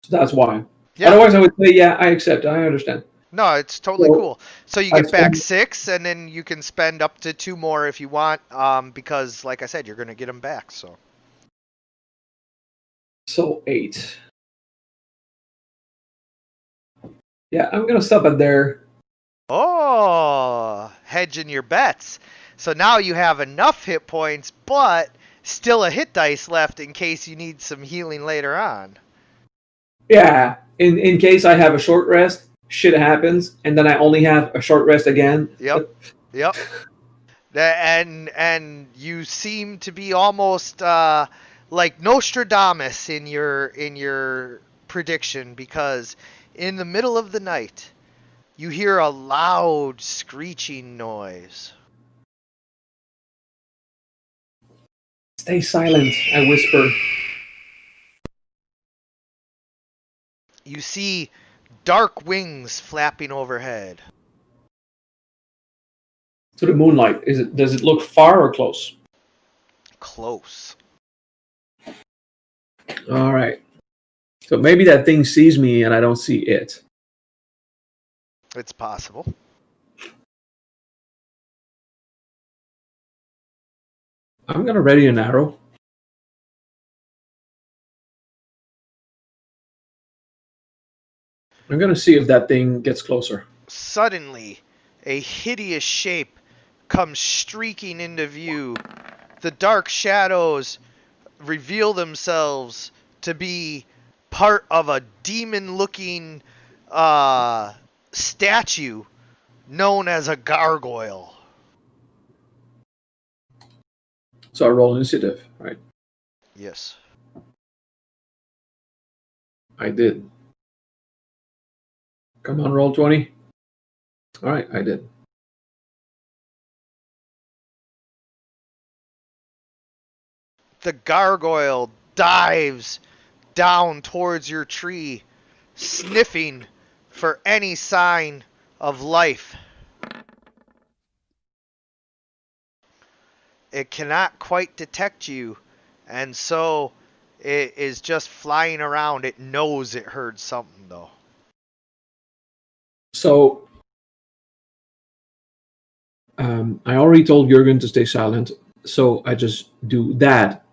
so that's why. Yeah. Otherwise, I would say, yeah, I accept. I understand. No, it's totally So cool. So you I get back spend 6, and then you can spend up to 2 more if you want, because, like I said, you're going to get them back. So. so 8. Yeah, I'm gonna stop it there. Oh, hedging your bets. So now you have enough hit points, but still a hit dice left in case you need some healing later on. Yeah, in case I have a short rest, shit happens, and then I only have a short rest again. Yep. Yep. And you seem to be almost like Nostradamus in your prediction, because in the middle of the night you hear a loud screeching noise. Stay silent, I whisper. You see dark wings flapping overhead. To the moonlight. Does it look far or close? Close. All right. So maybe that thing sees me and I don't see it. It's possible. I'm gonna ready an arrow. I'm gonna see if that thing gets closer. Suddenly, a hideous shape comes streaking into view. The dark shadows reveal themselves to be part of a demon-looking statue known as a gargoyle. So I roll initiative, right? Yes. I did. Come on, roll 20. All right, I did. The gargoyle dives down towards your tree, sniffing for any sign of life. It cannot quite detect you, and so it is just flying around. It knows it heard something, though. So I already told Jurgen to stay silent, so I just do that.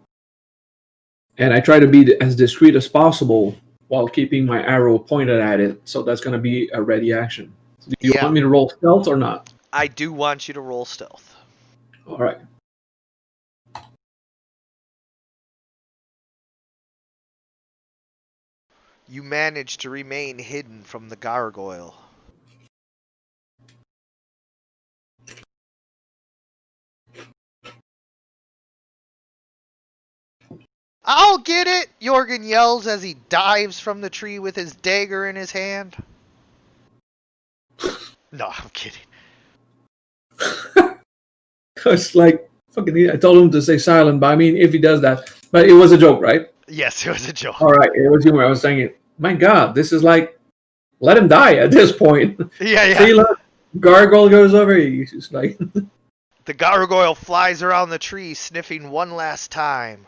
And I try to be as discreet as possible while keeping my arrow pointed at it. So that's going to be a ready action. Do you Yeah, want me to roll stealth or not? I do want you to roll stealth. All right. You manage to remain hidden from the gargoyle. I'll get it! Jorgen yells as he dives from the tree with his dagger in his hand. No, I'm kidding. It's like, fucking, I told him to stay silent, but I mean, if he does that. But it was a joke, right? Yes, it was a joke. All right, it was humor. I was saying, my God, this is like, let him die at this point. Yeah. See, look, gargoyle goes over. He's just like, The gargoyle flies around the tree, sniffing one last time.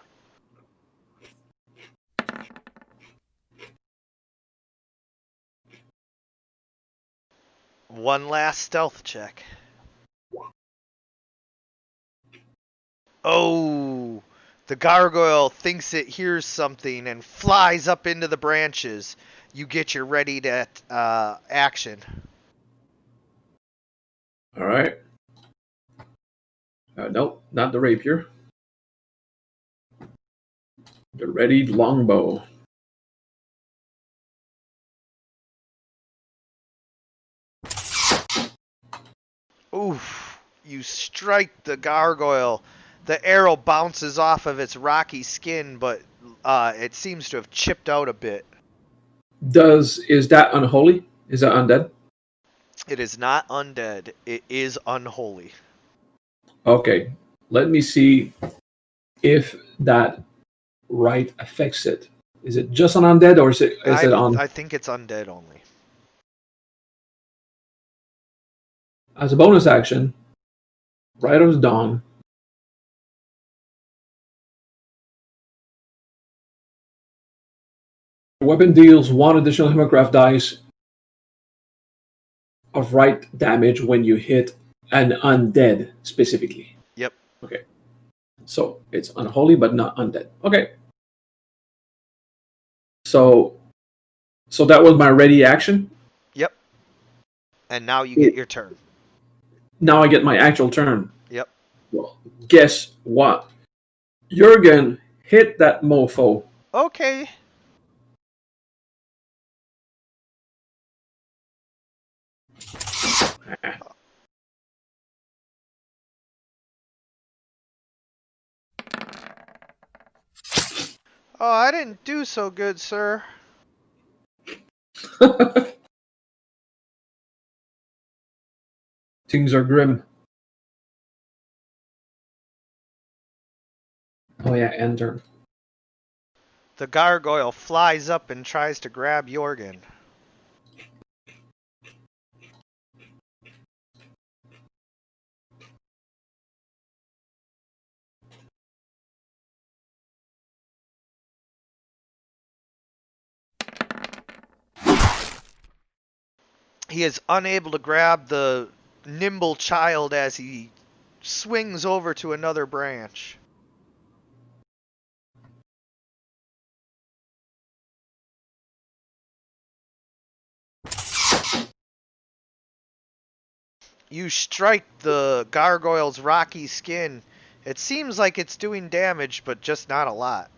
One last stealth check. Oh, the gargoyle thinks it hears something and flies up into the branches. You get your ready to action. all right. Nope, not the rapier. The readied longbow. Oof, you strike the gargoyle. The arrow bounces off of its rocky skin, but it seems to have chipped out a bit. Is that unholy? Is that undead? It is not undead. It is unholy. Okay, let me see if that right affects it. Is it just on undead, or is it on I think it's undead only. as a bonus action? Right of dawn. Weapon deals one additional Hemocraft dice of right damage when you hit an undead specifically. Yep. Okay. So it's unholy but not undead. Okay. So that was my ready action. Yep. And now you get your turn. Now I get my actual turn. Yep. Well, guess what? Jurgen hit that mofo. Okay. Oh, I didn't do so good, sir. Things are grim. Oh yeah, enter. The gargoyle flies up and tries to grab Jorgen. He is unable to grab the nimble child as he swings over to another branch. You strike the gargoyle's rocky skin. It seems like it's doing damage, but just not a lot.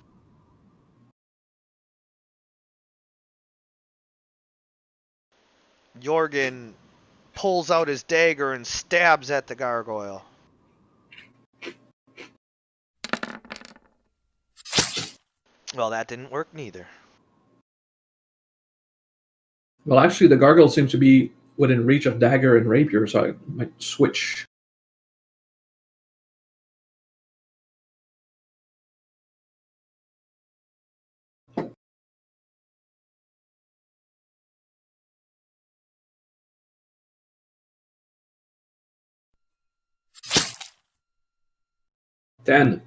Jorgen pulls out his dagger and stabs at the gargoyle. Well, that didn't work neither. Well, actually, the gargoyle seems to be within reach of dagger and rapier, so I might switch. 10.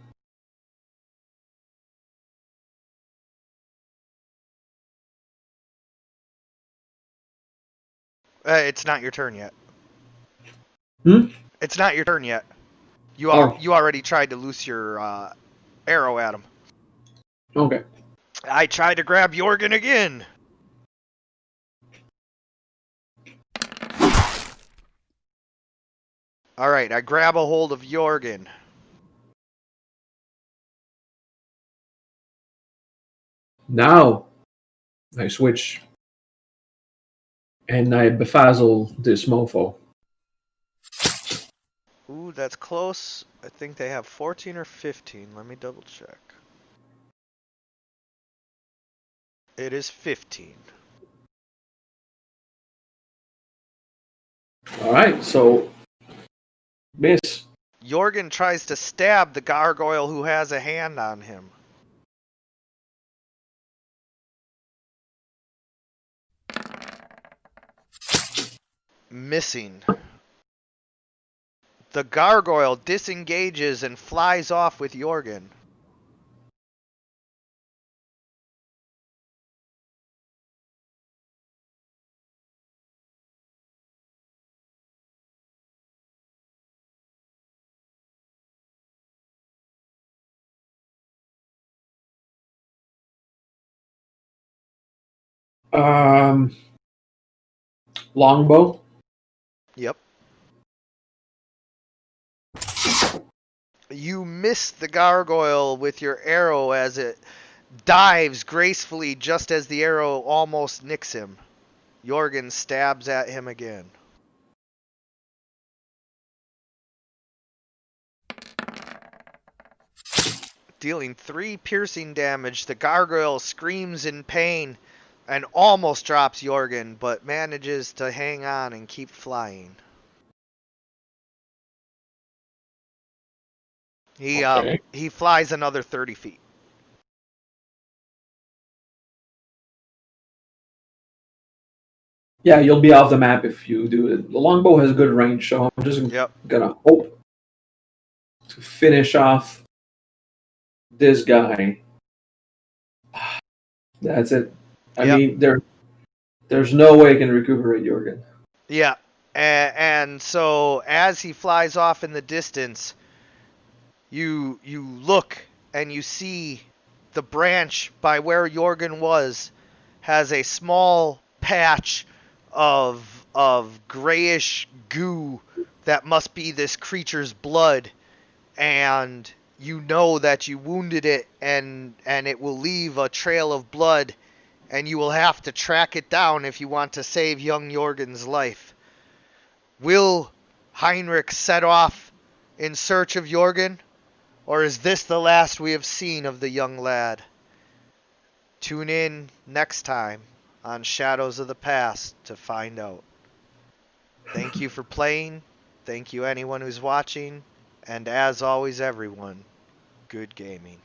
It's not your turn yet. Hmm? It's not your turn yet. You Oh. you already tried to loose your arrow at him. Okay. I tried to grab Jorgen again. All right, I grab a hold of Jorgen. Now I switch and I befazzle this mofo. Ooh, that's close. I think they have 14 or 15. Let me double check. It is 15. Alright, so miss. Jorgen tries to stab the gargoyle who has a hand on him. Missing. The gargoyle disengages and flies off with Jorgen. Longbow. Yep. You miss the gargoyle with your arrow as it dives gracefully just as the arrow almost nicks him. Jorgen stabs at him again. Dealing 3 piercing damage, the gargoyle screams in pain and almost drops Jorgen, but manages to hang on and keep flying. Okay. He flies another 30 feet. Yeah, you'll be off the map if you do it. The longbow has good range, so I'm just gonna hope to finish off this guy. That's it. I mean, there's no way I can recuperate Jorgen. Yeah. And so as he flies off in the distance, you look and you see the branch by where Jorgen was has a small patch of grayish goo that must be this creature's blood, and you know that you wounded it, and it will leave a trail of blood, and you will have to track it down if you want to save young Jorgen's life. Will Heinrich set off in search of Jorgen, or is this the last we have seen of the young lad? Tune in next time on Shadows of the Past to find out. Thank you for playing. Thank you anyone who's watching. And as always, everyone, good gaming.